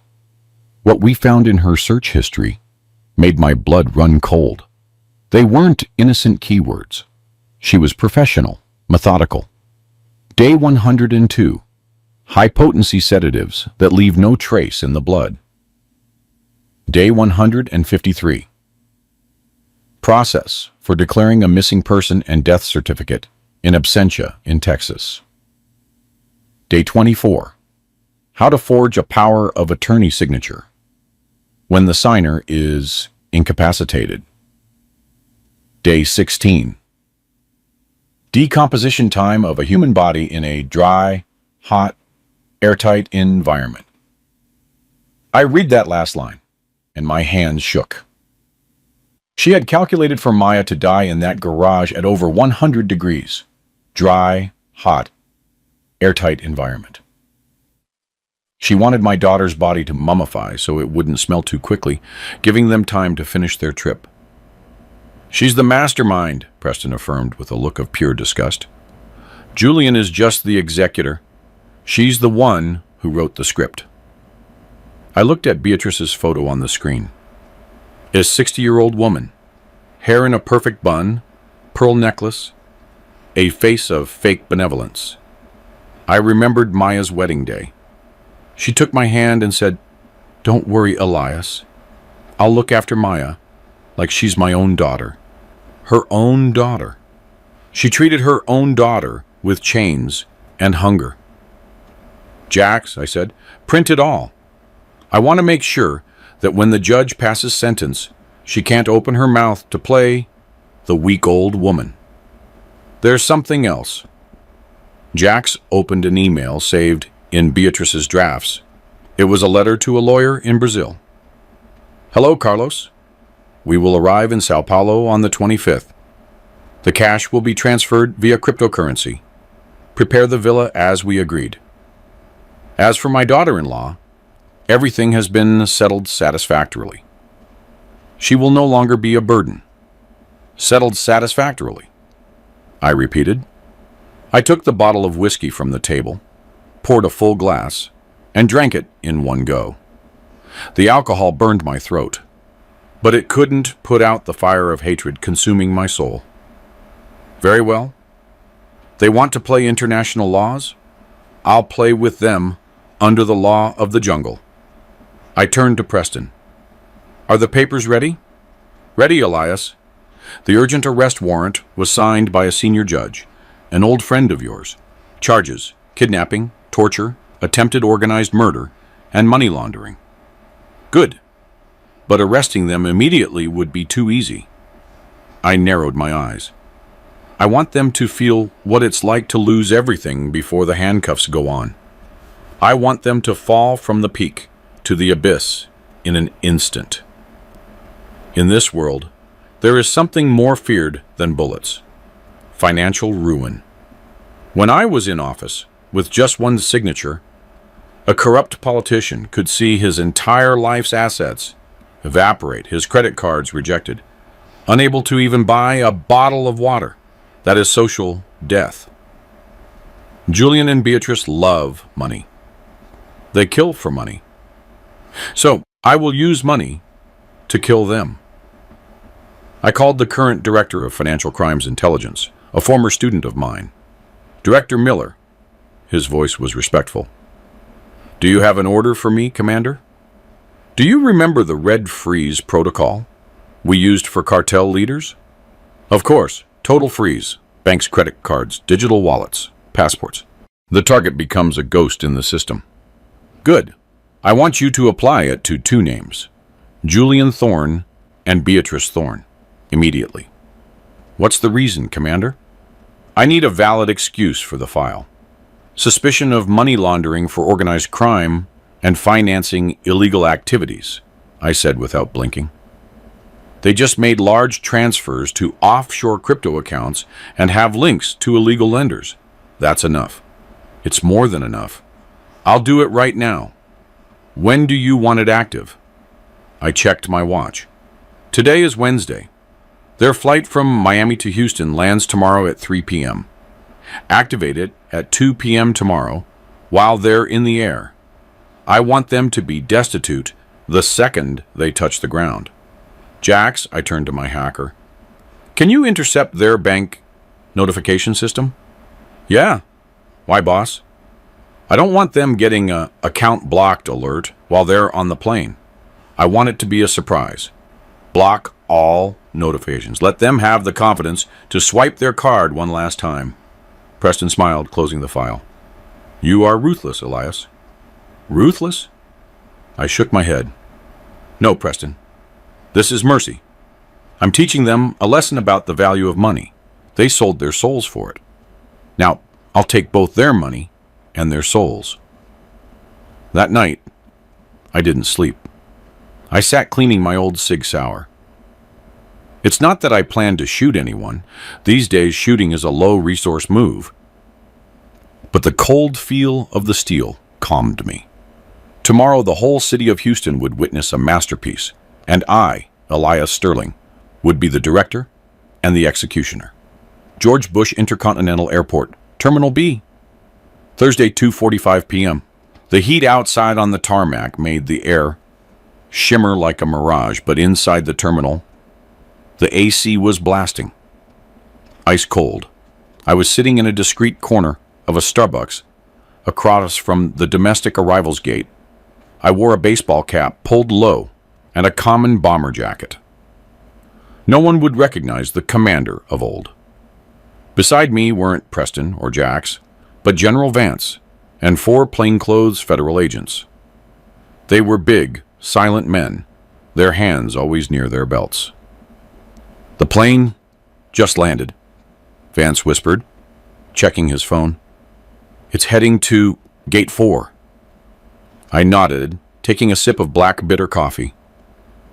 What we found in her search history made my blood run cold. They weren't innocent keywords. She was professional, methodical. Day 102. High-potency sedatives that leave no trace in the blood. Day 153. Process for declaring a missing person and death certificate in absentia in Texas. Day 24. How to forge a power of attorney signature when the signer is incapacitated. Day 16. Decomposition time of a human body in a dry, hot, airtight environment. I read that last line, and my hands shook. She had calculated for Maya to die in that garage at over 100 degrees. Dry, hot, airtight environment. She wanted my daughter's body to mummify so it wouldn't smell too quickly, giving them time to finish their trip. She's the mastermind, Preston affirmed with a look of pure disgust. Julian is just the executor. She's the one who wrote the script. I looked at Beatrice's photo on the screen. A 60-year-old woman, hair in a perfect bun, pearl necklace, a face of fake benevolence. I remembered Maya's wedding day. She took my hand and said, "Don't worry, Elias. I'll look after Maya like she's my own daughter." Her own daughter. She treated her own daughter with chains and hunger. "Jax," I said, "print it all. I want to make sure that when the judge passes sentence, she can't open her mouth to play the weak old woman." There's something else. Jax opened an email saved in Beatrice's drafts. It was a letter to a lawyer in Brazil. "Hello, Carlos. We will arrive in Sao Paulo on the 25th. The cash will be transferred via cryptocurrency. Prepare the villa as we agreed. As for my daughter-in-law, everything has been settled satisfactorily. She will no longer be a burden." "Settled satisfactorily," I repeated. I took the bottle of whiskey from the table, poured a full glass, and drank it in one go. The alcohol burned my throat, but it couldn't put out the fire of hatred consuming my soul. Very well. They want to play international laws? I'll play with them under the law of the jungle. I turned to Preston. "Are the papers ready?" "Ready, Elias. The urgent arrest warrant was signed by a senior judge, an old friend of yours. Charges: kidnapping, torture, attempted organized murder, and money laundering." "Good. But arresting them immediately would be too easy." I narrowed my eyes. I want them to feel what it's like to lose everything before the handcuffs go on. I want them to fall from the peak to the abyss in an instant. In this world, there is something more feared than bullets: financial ruin. When I was in office, with just one signature, a corrupt politician could see his entire life's assets evaporate, his credit cards rejected, unable to even buy a bottle of water. That is social death. Julian and Beatrice love money. They kill for money. So I will use money to kill them. I called the current director of Financial Crimes Intelligence, a former student of mine. Director Miller. His voice was respectful. Do you have an order for me, Commander? Do you remember the red freeze protocol we used for cartel leaders? Of course, total freeze, banks' credit cards, digital wallets, passports. The target becomes a ghost in the system. Good. I want you to apply it to two names, Julian Thorne and Beatrice Thorne, immediately. What's the reason, Commander? I need a valid excuse for the file. Suspicion of money laundering for organized crime and financing illegal activities, I said without blinking. They just made large transfers to offshore crypto accounts and have links to illegal lenders. That's enough. It's more than enough. I'll do it right now. When do you want it active? I checked my watch. Today is Wednesday. Their flight from Miami to Houston lands tomorrow at 3 p.m. Activate it at 2 p.m. tomorrow while they're in the air. I want them to be destitute the second they touch the ground. Jax, I turned to my hacker. Can you intercept their bank notification system? Yeah. Why, boss? I don't want them getting a account blocked alert while they're on the plane. I want it to be a surprise. Block all notifications. Let them have the confidence to swipe their card one last time. Preston smiled, closing the file. You are ruthless, Elias. Ruthless? I shook my head. No, Preston. This is mercy. I'm teaching them a lesson about the value of money. They sold their souls for it. Now, I'll take both their money and their souls. That night, I didn't sleep. I sat cleaning my old Sig Sauer. It's not that I planned to shoot anyone. These days, shooting is a low-resource move. But the cold feel of the steel calmed me. Tomorrow, the whole city of Houston would witness a masterpiece, and I, Elias Sterling, would be the director and the executioner. George Bush Intercontinental Airport, Terminal B. Thursday, 2:45 p.m. The heat outside on the tarmac made the air shimmer like a mirage, but inside the terminal, the AC was blasting. Ice cold. I was sitting in a discreet corner of a Starbucks across from the domestic arrivals gate. I wore a baseball cap pulled low and a common bomber jacket. No one would recognize the commander of old. Beside me weren't Preston or Jax, but General Vance and 4 plainclothes federal agents. They were big, silent men, their hands always near their belts. The plane just landed, Vance whispered, checking his phone. It's heading to Gate 4. I nodded, taking a sip of black bitter coffee.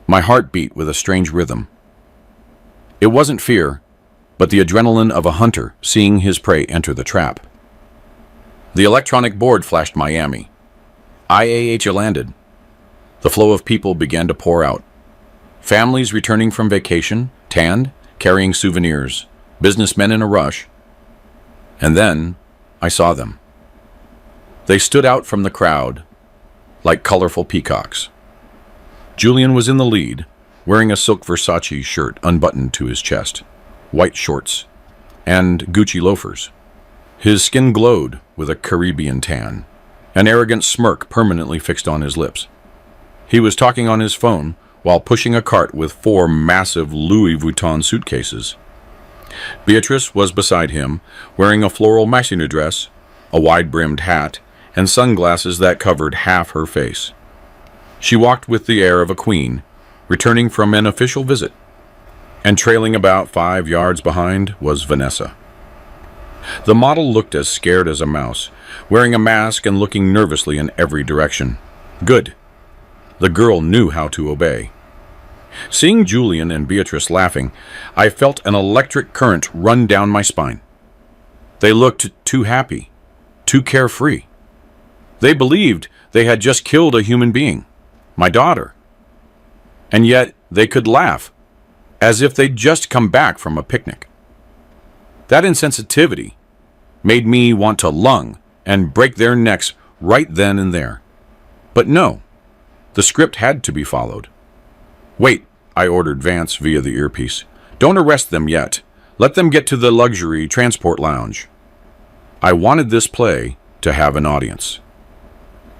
My heart beat with a strange rhythm. It wasn't fear, but the adrenaline of a hunter seeing his prey enter the trap. The electronic board flashed Miami. IAH landed. The flow of people began to pour out. Families returning from vacation, tanned, carrying souvenirs, businessmen in a rush. And then I saw them. They stood out from the crowd like colorful peacocks. Julian was in the lead, wearing a silk Versace shirt unbuttoned to his chest, white shorts, and Gucci loafers. His skin glowed with a Caribbean tan, an arrogant smirk permanently fixed on his lips. He was talking on his phone while pushing a cart with 4 massive Louis Vuitton suitcases. Beatrice was beside him, wearing a floral Messina dress, a wide-brimmed hat, and sunglasses that covered half her face. She walked with the air of a queen, returning from an official visit. And trailing about 5 yards behind was Vanessa. The model looked as scared as a mouse, wearing a mask and looking nervously in every direction. Good. The girl knew how to obey. Seeing Julian and Beatrice laughing, I felt an electric current run down my spine. They looked too happy, too carefree. They believed they had just killed a human being, my daughter. And yet they could laugh, as if they'd just come back from a picnic. That insensitivity made me want to lung and break their necks right then and there. But no, the script had to be followed. Wait, I ordered Vance via the earpiece. Don't arrest them yet. Let them get to the luxury transport lounge. I wanted this play to have an audience.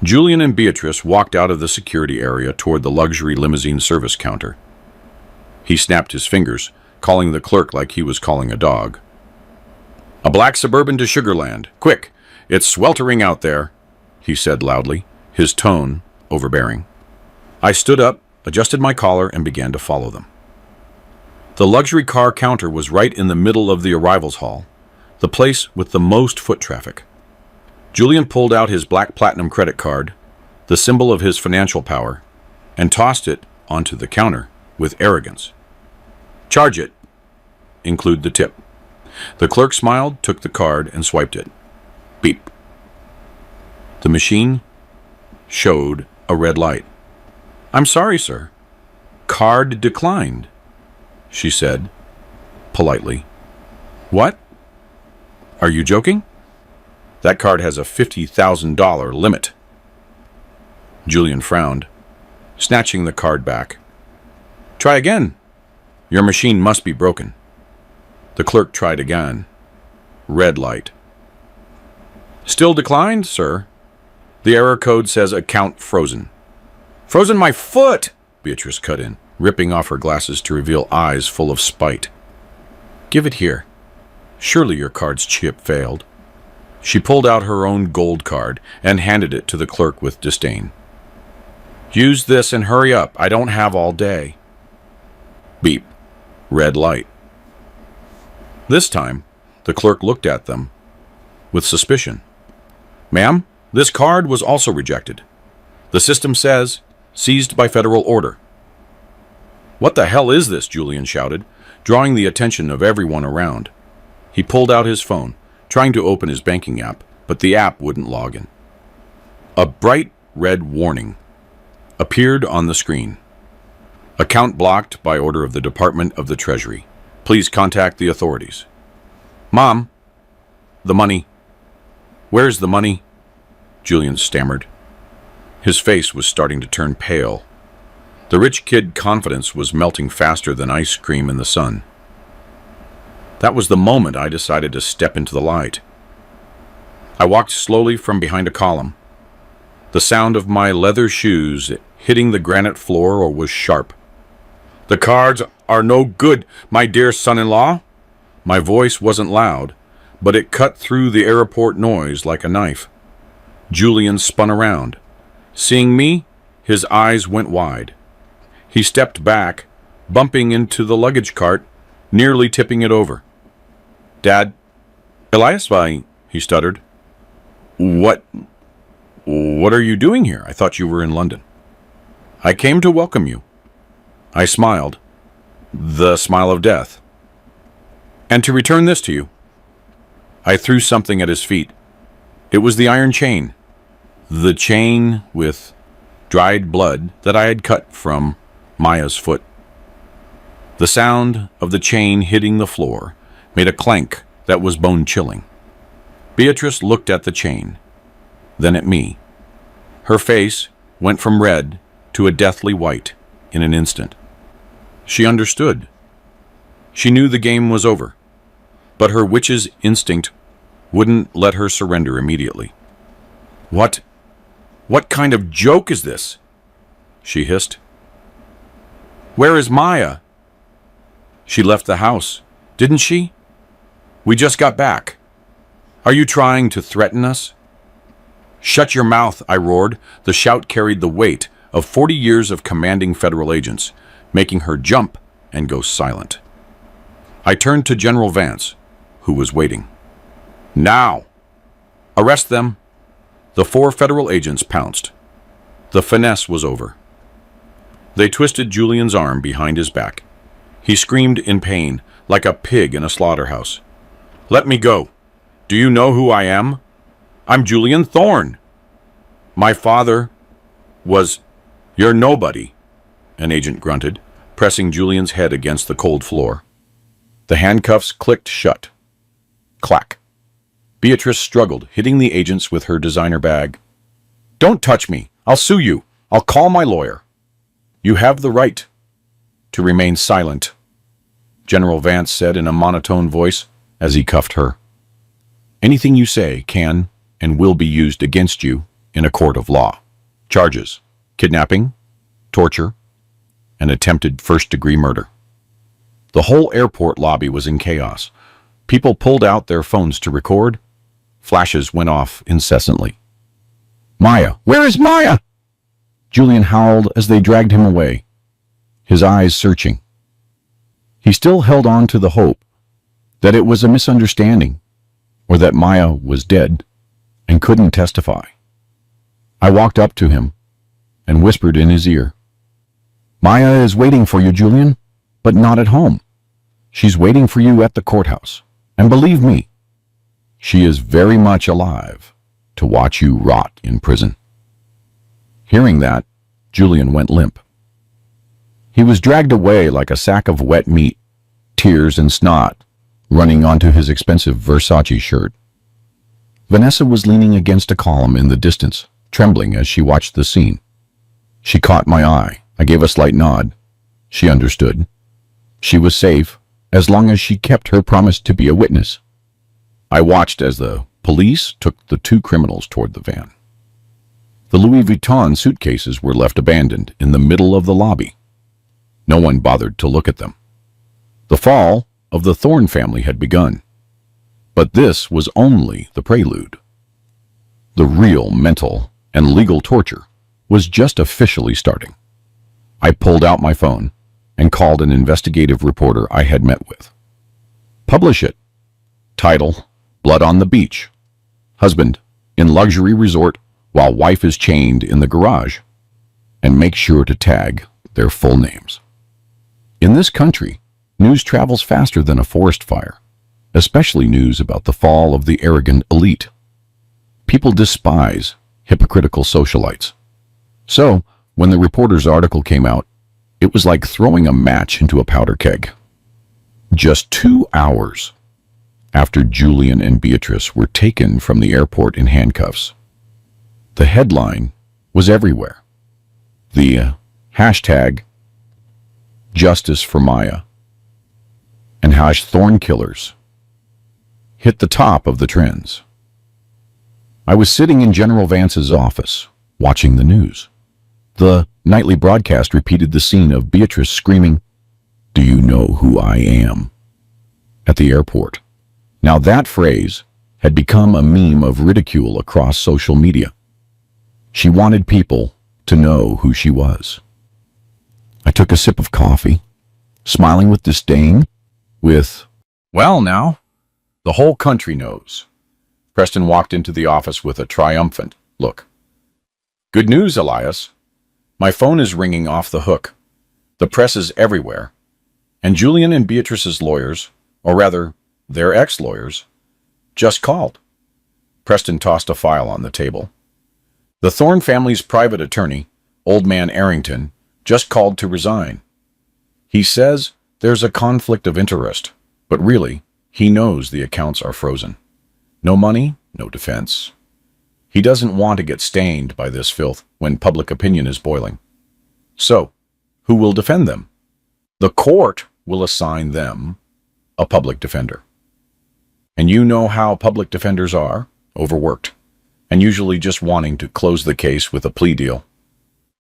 Julian and Beatrice walked out of the security area toward the luxury limousine service counter. He snapped his fingers, calling the clerk like he was calling a dog. A black Suburban to Sugarland. Quick, it's sweltering out there, he said loudly, his tone overbearing. I stood up, adjusted my collar, and began to follow them. The luxury car counter was right in the middle of the arrivals hall, the place with the most foot traffic. Julian pulled out his black platinum credit card, the symbol of his financial power, and tossed it onto the counter with arrogance. Charge it. Include the tip. The clerk smiled, took the card, and swiped it. Beep. The machine showed a red light. I'm sorry, sir. Card declined, she said, politely. What? Are you joking? That card has a $50,000 limit. Julian frowned, snatching the card back. Try again. Your machine must be broken. The clerk tried again. Red light. Still declined, sir. The error code says account frozen. Frozen my foot, Beatrice cut in, ripping off her glasses to reveal eyes full of spite. Give it here. Surely your card's chip failed. She pulled out her own gold card and handed it to the clerk with disdain. Use this and hurry up. I don't have all day. Beep. Red light. This time, the clerk looked at them with suspicion. Ma'am, this card was also rejected. The system says, seized by federal order. What the hell is this? Julian shouted, drawing the attention of everyone around. He pulled out his phone, trying to open his banking app, but the app wouldn't log in. A bright red warning appeared on the screen. Account blocked by order of the Department of the Treasury. Please contact the authorities. Mom, the money. Where's the money? Julian stammered. His face was starting to turn pale. The rich kid confidence was melting faster than ice cream in the sun. That was the moment I decided to step into the light. I walked slowly from behind a column. The sound of my leather shoes hitting the granite floor was sharp. The cards are no good, my dear son-in-law. My voice wasn't loud, but it cut through the airport noise like a knife. Julian spun around. Seeing me, his eyes went wide. He stepped back, bumping into the luggage cart, nearly tipping it over. Dad, Elias, he stuttered. What are you doing here? I thought you were in London. I came to welcome you. I smiled, the smile of death. And to return this to you. I threw something at his feet. It was the iron chain. The chain with dried blood that I had cut from Maya's foot. The sound of the chain hitting the floor made a clank that was bone-chilling. Beatrice looked at the chain, then at me. Her face went from red to a deathly white in an instant. She understood. She knew the game was over, but her witch's instinct wouldn't let her surrender immediately. What kind of joke is this? She hissed. Where is Maya? She left the house, didn't she? We just got back. Are you trying to threaten us? Shut your mouth, I roared. The shout carried the weight of 40 years of commanding federal agents, making her jump and go silent. I turned to General Vance, who was waiting. Now! Arrest them! The 4 federal agents pounced. The finesse was over. They twisted Julian's arm behind his back. He screamed in pain, like a pig in a slaughterhouse. Let me go. Do you know who I am? I'm Julian Thorne. My father was... You're nobody, an agent grunted, pressing Julian's head against the cold floor. The handcuffs clicked shut. Clack. Beatrice struggled, hitting the agents with her designer bag. Don't touch me. I'll sue you. I'll call my lawyer. You have the right to remain silent, General Vance said in a monotone voice as he cuffed her. Anything you say can and will be used against you in a court of law. Charges: kidnapping, torture, and attempted first-degree murder. The whole airport lobby was in chaos. People pulled out their phones to record. Flashes went off incessantly. Maya! Where is Maya? Julian howled as they dragged him away, his eyes searching. He still held on to the hope that it was a misunderstanding, or that Maya was dead and couldn't testify. I walked up to him and whispered in his ear, Maya is waiting for you, Julian, but not at home. She's waiting for you at the courthouse. And believe me, she is very much alive to watch you rot in prison. Hearing that, Julian went limp. He was dragged away like a sack of wet meat, tears and snot running onto his expensive Versace shirt. Vanessa was leaning against a column in the distance, trembling as she watched the scene. She caught my eye. I gave a slight nod. She understood. She was safe as long as she kept her promise to be a witness. I watched as the police took the 2 criminals toward the van. The Louis Vuitton suitcases were left abandoned in the middle of the lobby. No one bothered to look at them. The fall of the Thorne family had begun. But this was only the prelude. The real mental and legal torture was just officially starting. I pulled out my phone and called an investigative reporter I had met with. Publish it. Title: Blood on the Beach. Husband in luxury resort while wife is chained in the garage. And make sure to tag their full names. In this country, news travels faster than a forest fire, especially news about the fall of the arrogant elite. People despise hypocritical socialites. So, when the reporter's article came out, it was like throwing a match into a powder keg. Just 2 hours after Julian and Beatrice were taken from the airport in handcuffs, the headline was everywhere. The hashtag Justice for Maya and #Thorne Killers hit the top of the trends. I was sitting in General Vance's office, watching the news. The nightly broadcast repeated the scene of Beatrice screaming, "Do you know who I am?" at the airport. Now that phrase had become a meme of ridicule across social media. She wanted people to know who she was. I took a sip of coffee, smiling with disdain, well now, the whole country knows. Preston walked into the office with a triumphant look. Good news, Elias. My phone is ringing off the hook. The press is everywhere. And Julian and Beatrice's lawyers, or rather, their ex-lawyers, just called. Preston tossed a file on the table. The Thorne family's private attorney, Old Man Arrington, just called to resign. He says there's a conflict of interest, but really, he knows the accounts are frozen. No money, no defense. He doesn't want to get stained by this filth when public opinion is boiling. So, who will defend them? The court will assign them a public defender. And you know how public defenders are, overworked, and usually just wanting to close the case with a plea deal.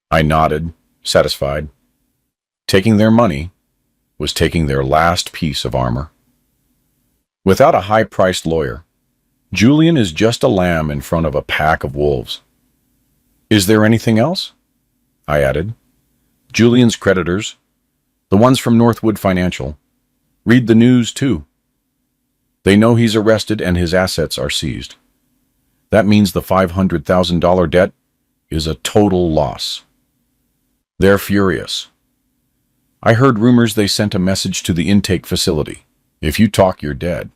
I nodded, satisfied. Taking their money was taking their last piece of armor. Without a high-priced lawyer, Julian is just a lamb in front of a pack of wolves. Is there anything else? I added. Julian's creditors, the ones from Northwood Financial, read the news too. They know he's arrested and his assets are seized. That means the $500,000 debt is a total loss. They're furious. I heard rumors they sent a message to the intake facility. If you talk, you're dead.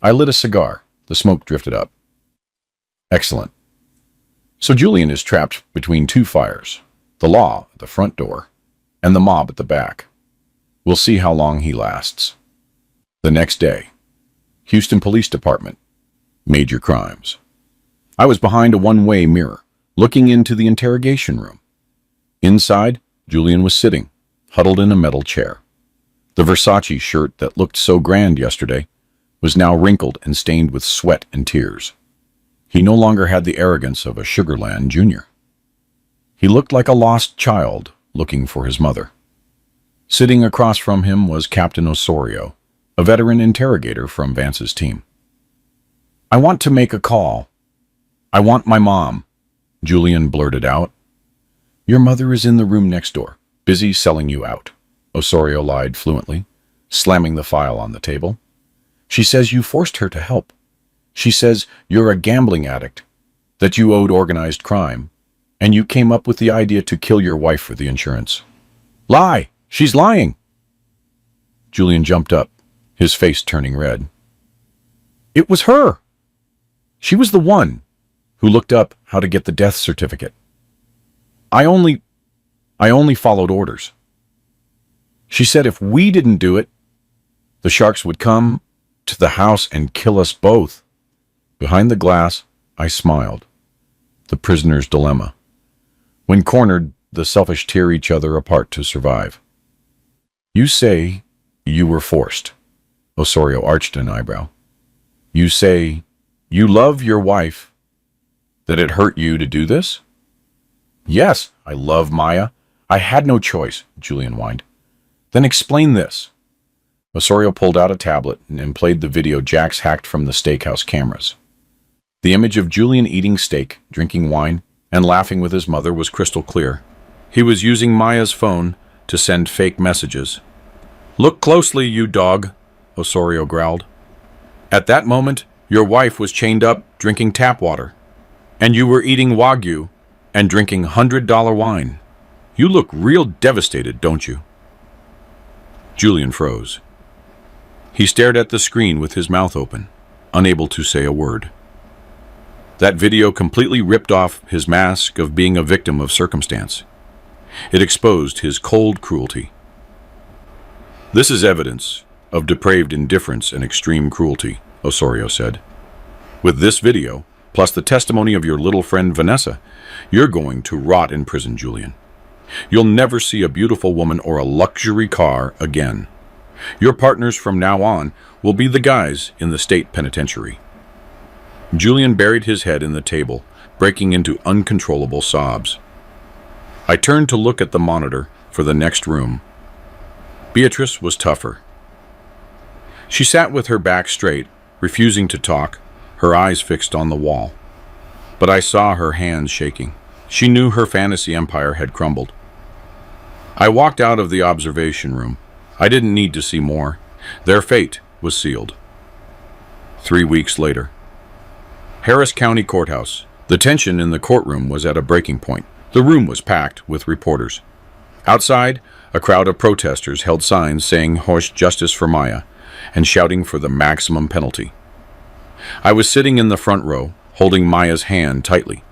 I lit a cigar. The smoke drifted up. Excellent. So Julian is trapped between two fires, the law at the front door and the mob at the back. We'll see how long he lasts. The next day, Houston Police Department, major crimes. I was behind a one-way mirror, looking into the interrogation room. Inside, Julian was sitting, huddled in a metal chair. The Versace shirt that looked so grand yesterday was now wrinkled and stained with sweat and tears. He no longer had the arrogance of a Sugarland Jr. He looked like a lost child looking for his mother. Sitting across from him was Captain Osorio, a veteran interrogator from Vance's team. "I want to make a call. I want my mom," Julian blurted out. "Your mother is in the room next door, busy selling you out," Osorio lied fluently, slamming the file on the table. "She says you forced her to help. She says you're a gambling addict, that you owed organized crime, and you came up with the idea to kill your wife for the insurance." "Lie! She's lying!" Julian jumped up, his face turning red. "It was her! She was the one who looked up how to get the death certificate. I only followed orders. She said if we didn't do it, the sharks would come to the house and kill us both." Behind the glass, I smiled. The prisoner's dilemma. When cornered, the selfish tear each other apart to survive. "You say you were forced." Osorio arched an eyebrow. "You say you love your wife, that it hurt you to do this?" "Yes, I love Maya. I had no choice," Julian whined. "Then explain this." Osorio pulled out a tablet and played the video Jax hacked from the steakhouse cameras. The image of Julian eating steak, drinking wine, and laughing with his mother was crystal clear. He was using Maya's phone to send fake messages. "Look closely, you dog," Osorio growled. "At that moment, your wife was chained up drinking tap water, and you were eating Wagyu and drinking $100 wine. You look real devastated, don't you?" Julian froze. He stared at the screen with his mouth open, unable to say a word. That video completely ripped off his mask of being a victim of circumstance. It exposed his cold cruelty. "This is evidence of depraved indifference and extreme cruelty," Osorio said. "With this video, plus the testimony of your little friend Vanessa, you're going to rot in prison, Julian. You'll never see a beautiful woman or a luxury car again. Your partners from now on will be the guys in the state penitentiary." Julian buried his head in the table, breaking into uncontrollable sobs. I turned to look at the monitor for the next room. Beatrice was tougher. She sat with her back straight, refusing to talk, her eyes fixed on the wall. But I saw her hands shaking. She knew her fantasy empire had crumbled. I walked out of the observation room. I didn't need to see more. Their fate was sealed. 3 weeks later. Harris County Courthouse. The tension in the courtroom was at a breaking point. The room was packed with reporters. Outside, a crowd of protesters held signs saying "Horse Justice for Maya" and shouting for the maximum penalty. I was sitting in the front row, holding Maya's hand tightly.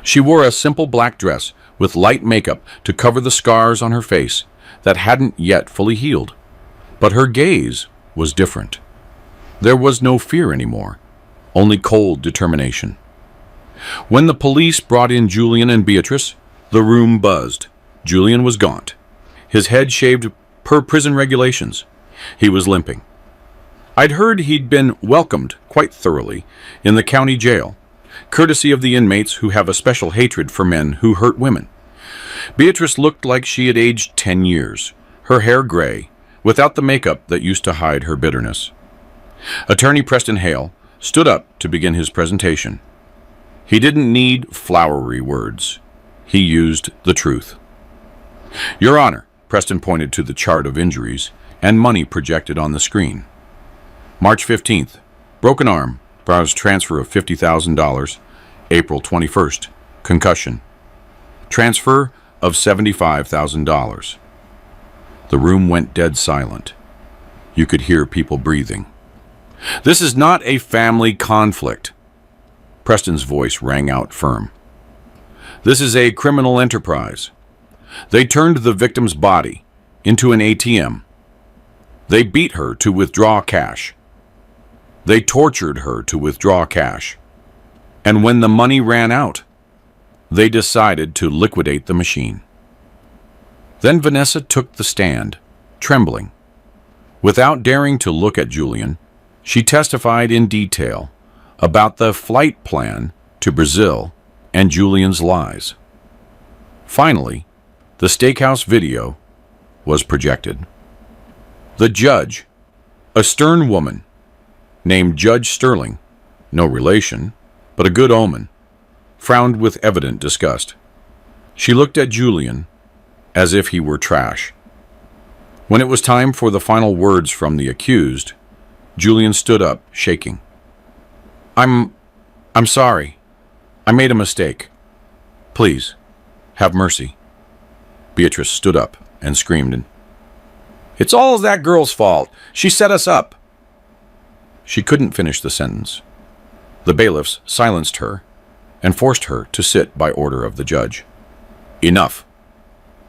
She wore a simple black dress with light makeup to cover the scars on her face that hadn't yet fully healed. But her gaze was different. There was no fear anymore, only cold determination. When the police brought in Julian and Beatrice, the room buzzed. Julian was gaunt, his head shaved per prison regulations. He was limping. I'd heard he'd been welcomed quite thoroughly in the county jail, courtesy of the inmates who have a special hatred for men who hurt women. Beatrice looked like she had aged 10 years, her hair gray, without the makeup that used to hide her bitterness. Attorney Preston Hale stood up to begin his presentation. He didn't need flowery words. He used the truth. "Your Honor," Preston pointed to the chart of injuries, and money projected on the screen. March 15th, broken arm, browse transfer of $50,000. April 21st, concussion. Transfer of $75,000. The room went dead silent. You could hear people breathing. This is not a family conflict. Preston's voice rang out firm. This is a criminal enterprise. They turned the victim's body into an ATM. They beat her to withdraw cash. They tortured her to withdraw cash. And when the money ran out, they decided to liquidate the machine. Then Vanessa took the stand, trembling. Without daring to look at Julian, she testified in detail about the flight plan to Brazil and Julian's lies. Finally, the steakhouse video was projected. The judge, a stern woman named Judge Sterling, no relation, but a good omen, frowned with evident disgust. She looked at Julian as if he were trash. When it was time for the final words from the accused, Julian stood up, shaking. I'm sorry. I made a mistake. Please, have mercy. Beatrice stood up and screamed. It's all that girl's fault. She set us up. She couldn't finish the sentence. The bailiffs silenced her and forced her to sit by order of the judge. Enough.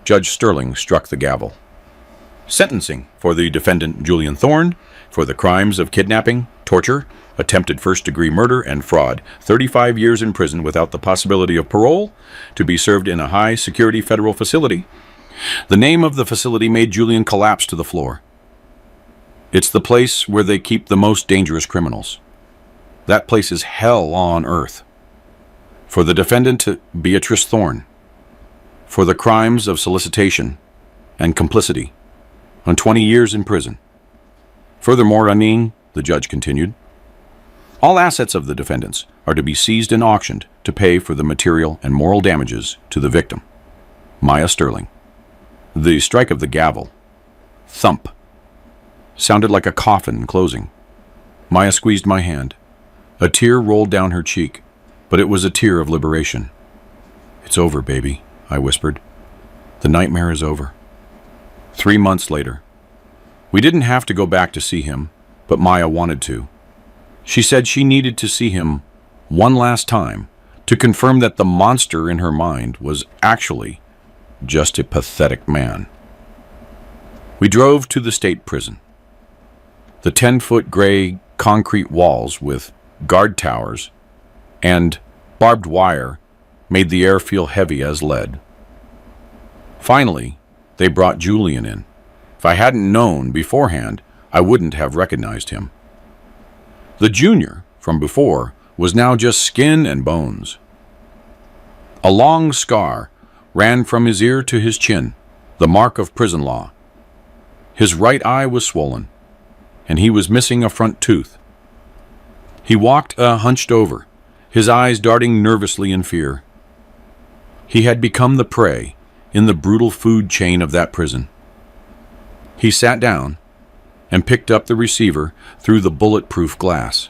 Judge Sterling struck the gavel. Sentencing for the defendant Julian Thorne for the crimes of kidnapping, torture, attempted first-degree murder, and fraud, 35 years in prison without the possibility of parole, to be served in a high-security federal facility. The name of the facility made Julian collapse to the floor. It's the place where they keep the most dangerous criminals. That place is hell on earth. For the defendant, Beatrice Thorne, for the crimes of solicitation and complicity, on 20 years in prison. Furthermore, Aning, the judge continued, all assets of the defendants are to be seized and auctioned to pay for the material and moral damages to the victim, Maya Sterling. The strike of the gavel, thump, sounded like a coffin closing. Maya squeezed my hand. A tear rolled down her cheek, but it was a tear of liberation. It's over, baby, I whispered. The nightmare is over. 3 months later. We didn't have to go back to see him, but Maya wanted to. She said she needed to see him one last time to confirm that the monster in her mind was actually just a pathetic man. We drove to the state prison. The 10-foot gray concrete walls with guard towers and barbed wire made the air feel heavy as lead. Finally, they brought Julian in. If I hadn't known beforehand, I wouldn't have recognized him. The junior from before was now just skin and bones. A long scar ran from his ear to his chin, the mark of prison law. His right eye was swollen, and he was missing a front tooth. He walked hunched over, his eyes darting nervously in fear. He had become the prey in the brutal food chain of that prison. He sat down and picked up the receiver through the bulletproof glass.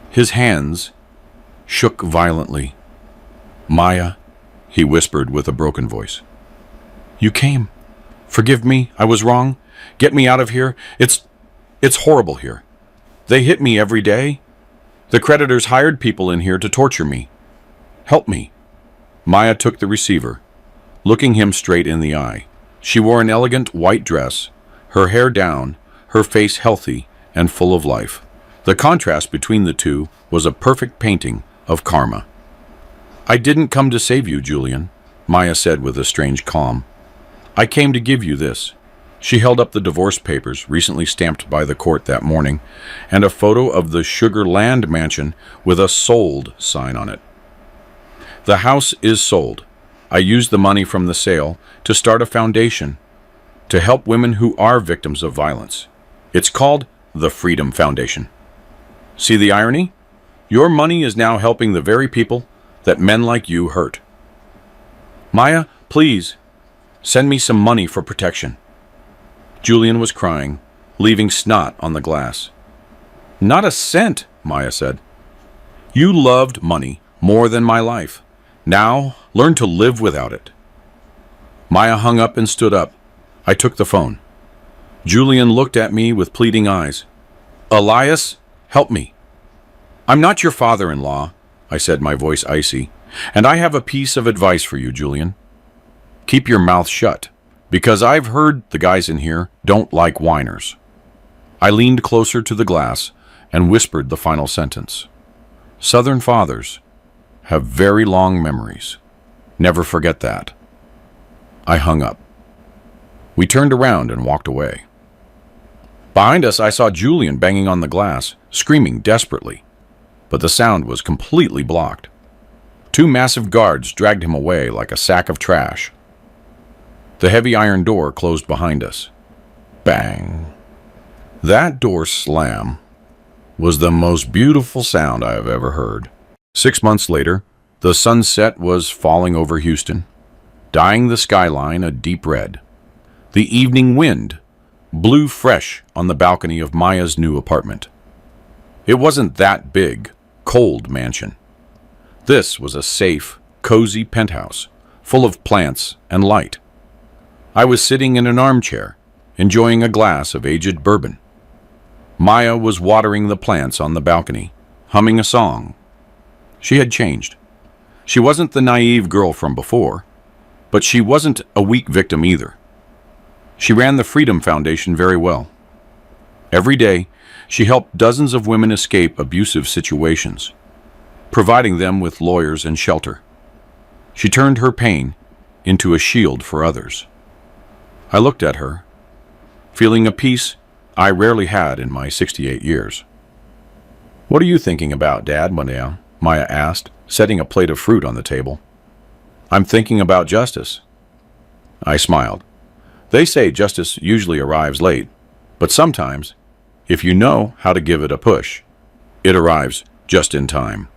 His hands shook violently. Maya, he whispered with a broken voice. You came. Forgive me, I was wrong. Get me out of here. It's horrible here. They hit me every day. The creditors hired people in here to torture me. Help me. Maya took the receiver, looking him straight in the eye. She wore an elegant white dress, her hair down, her face healthy and full of life. The contrast between the two was a perfect painting of karma. I didn't come to save you, Julian, Maya said with a strange calm. I came to give you this. She held up the divorce papers recently stamped by the court that morning and a photo of the Sugar Land mansion with a sold sign on it. The house is sold. I used the money from the sale to start a foundation to help women who are victims of violence. It's called the Freedom Foundation. See the irony? Your money is now helping the very people that men like you hurt. Maya, please, send me some money for protection. Julian was crying, leaving snot on the glass. "Not a cent," Maya said. "You loved money more than my life. Now, learn to live without it." Maya hung up and stood up. I took the phone. Julian looked at me with pleading eyes. "Elias, help me." "I'm not your father-in-law," I said, my voice icy, "and I have a piece of advice for you, Julian. Keep your mouth shut, because I've heard the guys in here don't like whiners." I leaned closer to the glass and whispered the final sentence. "Southern fathers have very long memories. Never forget that." I hung up. We turned around and walked away. Behind us, I saw Julian banging on the glass, screaming desperately, but the sound was completely blocked. Two massive guards dragged him away like a sack of trash. The heavy iron door closed behind us. Bang. That door slam was the most beautiful sound I have ever heard. 6 months later, the sunset was falling over Houston, dyeing the skyline a deep red. The evening wind blew fresh on the balcony of Maya's new apartment. It wasn't that big, cold mansion. This was a safe, cozy penthouse, full of plants and light. I was sitting in an armchair, enjoying a glass of aged bourbon. Maya was watering the plants on the balcony, humming a song. She had changed. She wasn't the naive girl from before, but she wasn't a weak victim either. She ran the Freedom Foundation very well. Every day, she helped dozens of women escape abusive situations, providing them with lawyers and shelter. She turned her pain into a shield for others. I looked at her, feeling a peace I rarely had in my 68 years. "What are you thinking about, Dad?" Maya asked, setting a plate of fruit on the table. "I'm thinking about justice." I smiled. They say justice usually arrives late, but sometimes, if you know how to give it a push, it arrives just in time.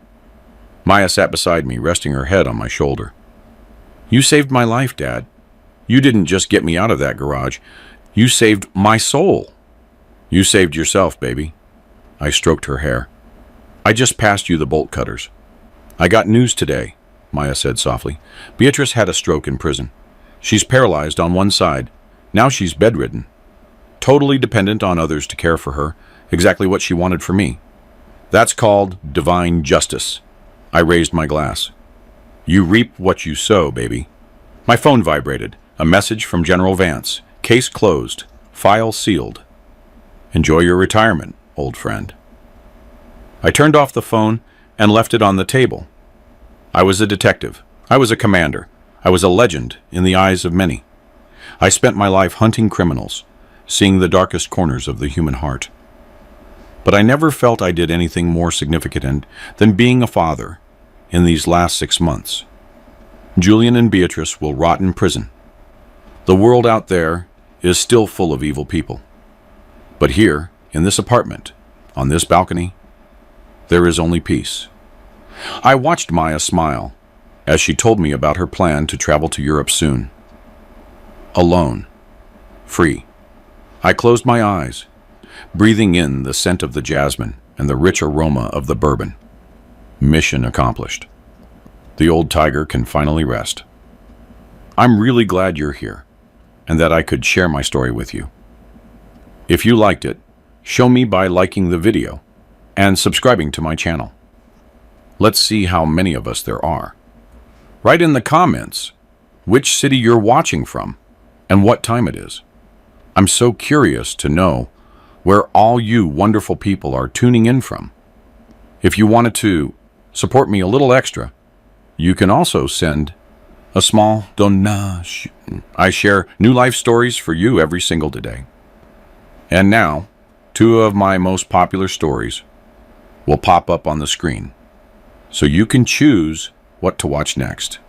Maya sat beside me, resting her head on my shoulder. "You saved my life, Dad. You didn't just get me out of that garage. You saved my soul." "You saved yourself, baby." I stroked her hair. "I just passed you the bolt cutters." "I got news today," Maya said softly. "Beatrice had a stroke in prison. She's paralyzed on one side. Now she's bedridden. Totally dependent on others to care for her, exactly what she wanted for me. That's called divine justice." I raised my glass. "You reap what you sow, baby." My phone vibrated. A message from General Vance. "Case closed. File sealed. Enjoy your retirement, old friend." I turned off the phone and left it on the table. I was a detective. I was a commander. I was a legend in the eyes of many. I spent my life hunting criminals, seeing the darkest corners of the human heart. But I never felt I did anything more significant than being a father in these last 6 months. Julian and Beatrice will rot in prison. The world out there is still full of evil people. But here, in this apartment, on this balcony, there is only peace. I watched Maya smile as she told me about her plan to travel to Europe soon. Alone. Free. I closed my eyes, breathing in the scent of the jasmine and the rich aroma of the bourbon. Mission accomplished. The old tiger can finally rest. I'm really glad you're here, and that I could share my story with you. If you liked it, show me by liking the video and subscribing to my channel. Let's see how many of us there are. Write in the comments which city you're watching from and what time it is. I'm so curious to know where all you wonderful people are tuning in from. If you wanted to support me a little extra, you can also send a small donation. I share new life stories for you every single day. And now, 2 of my most popular stories will pop up on the screen, so you can choose what to watch next.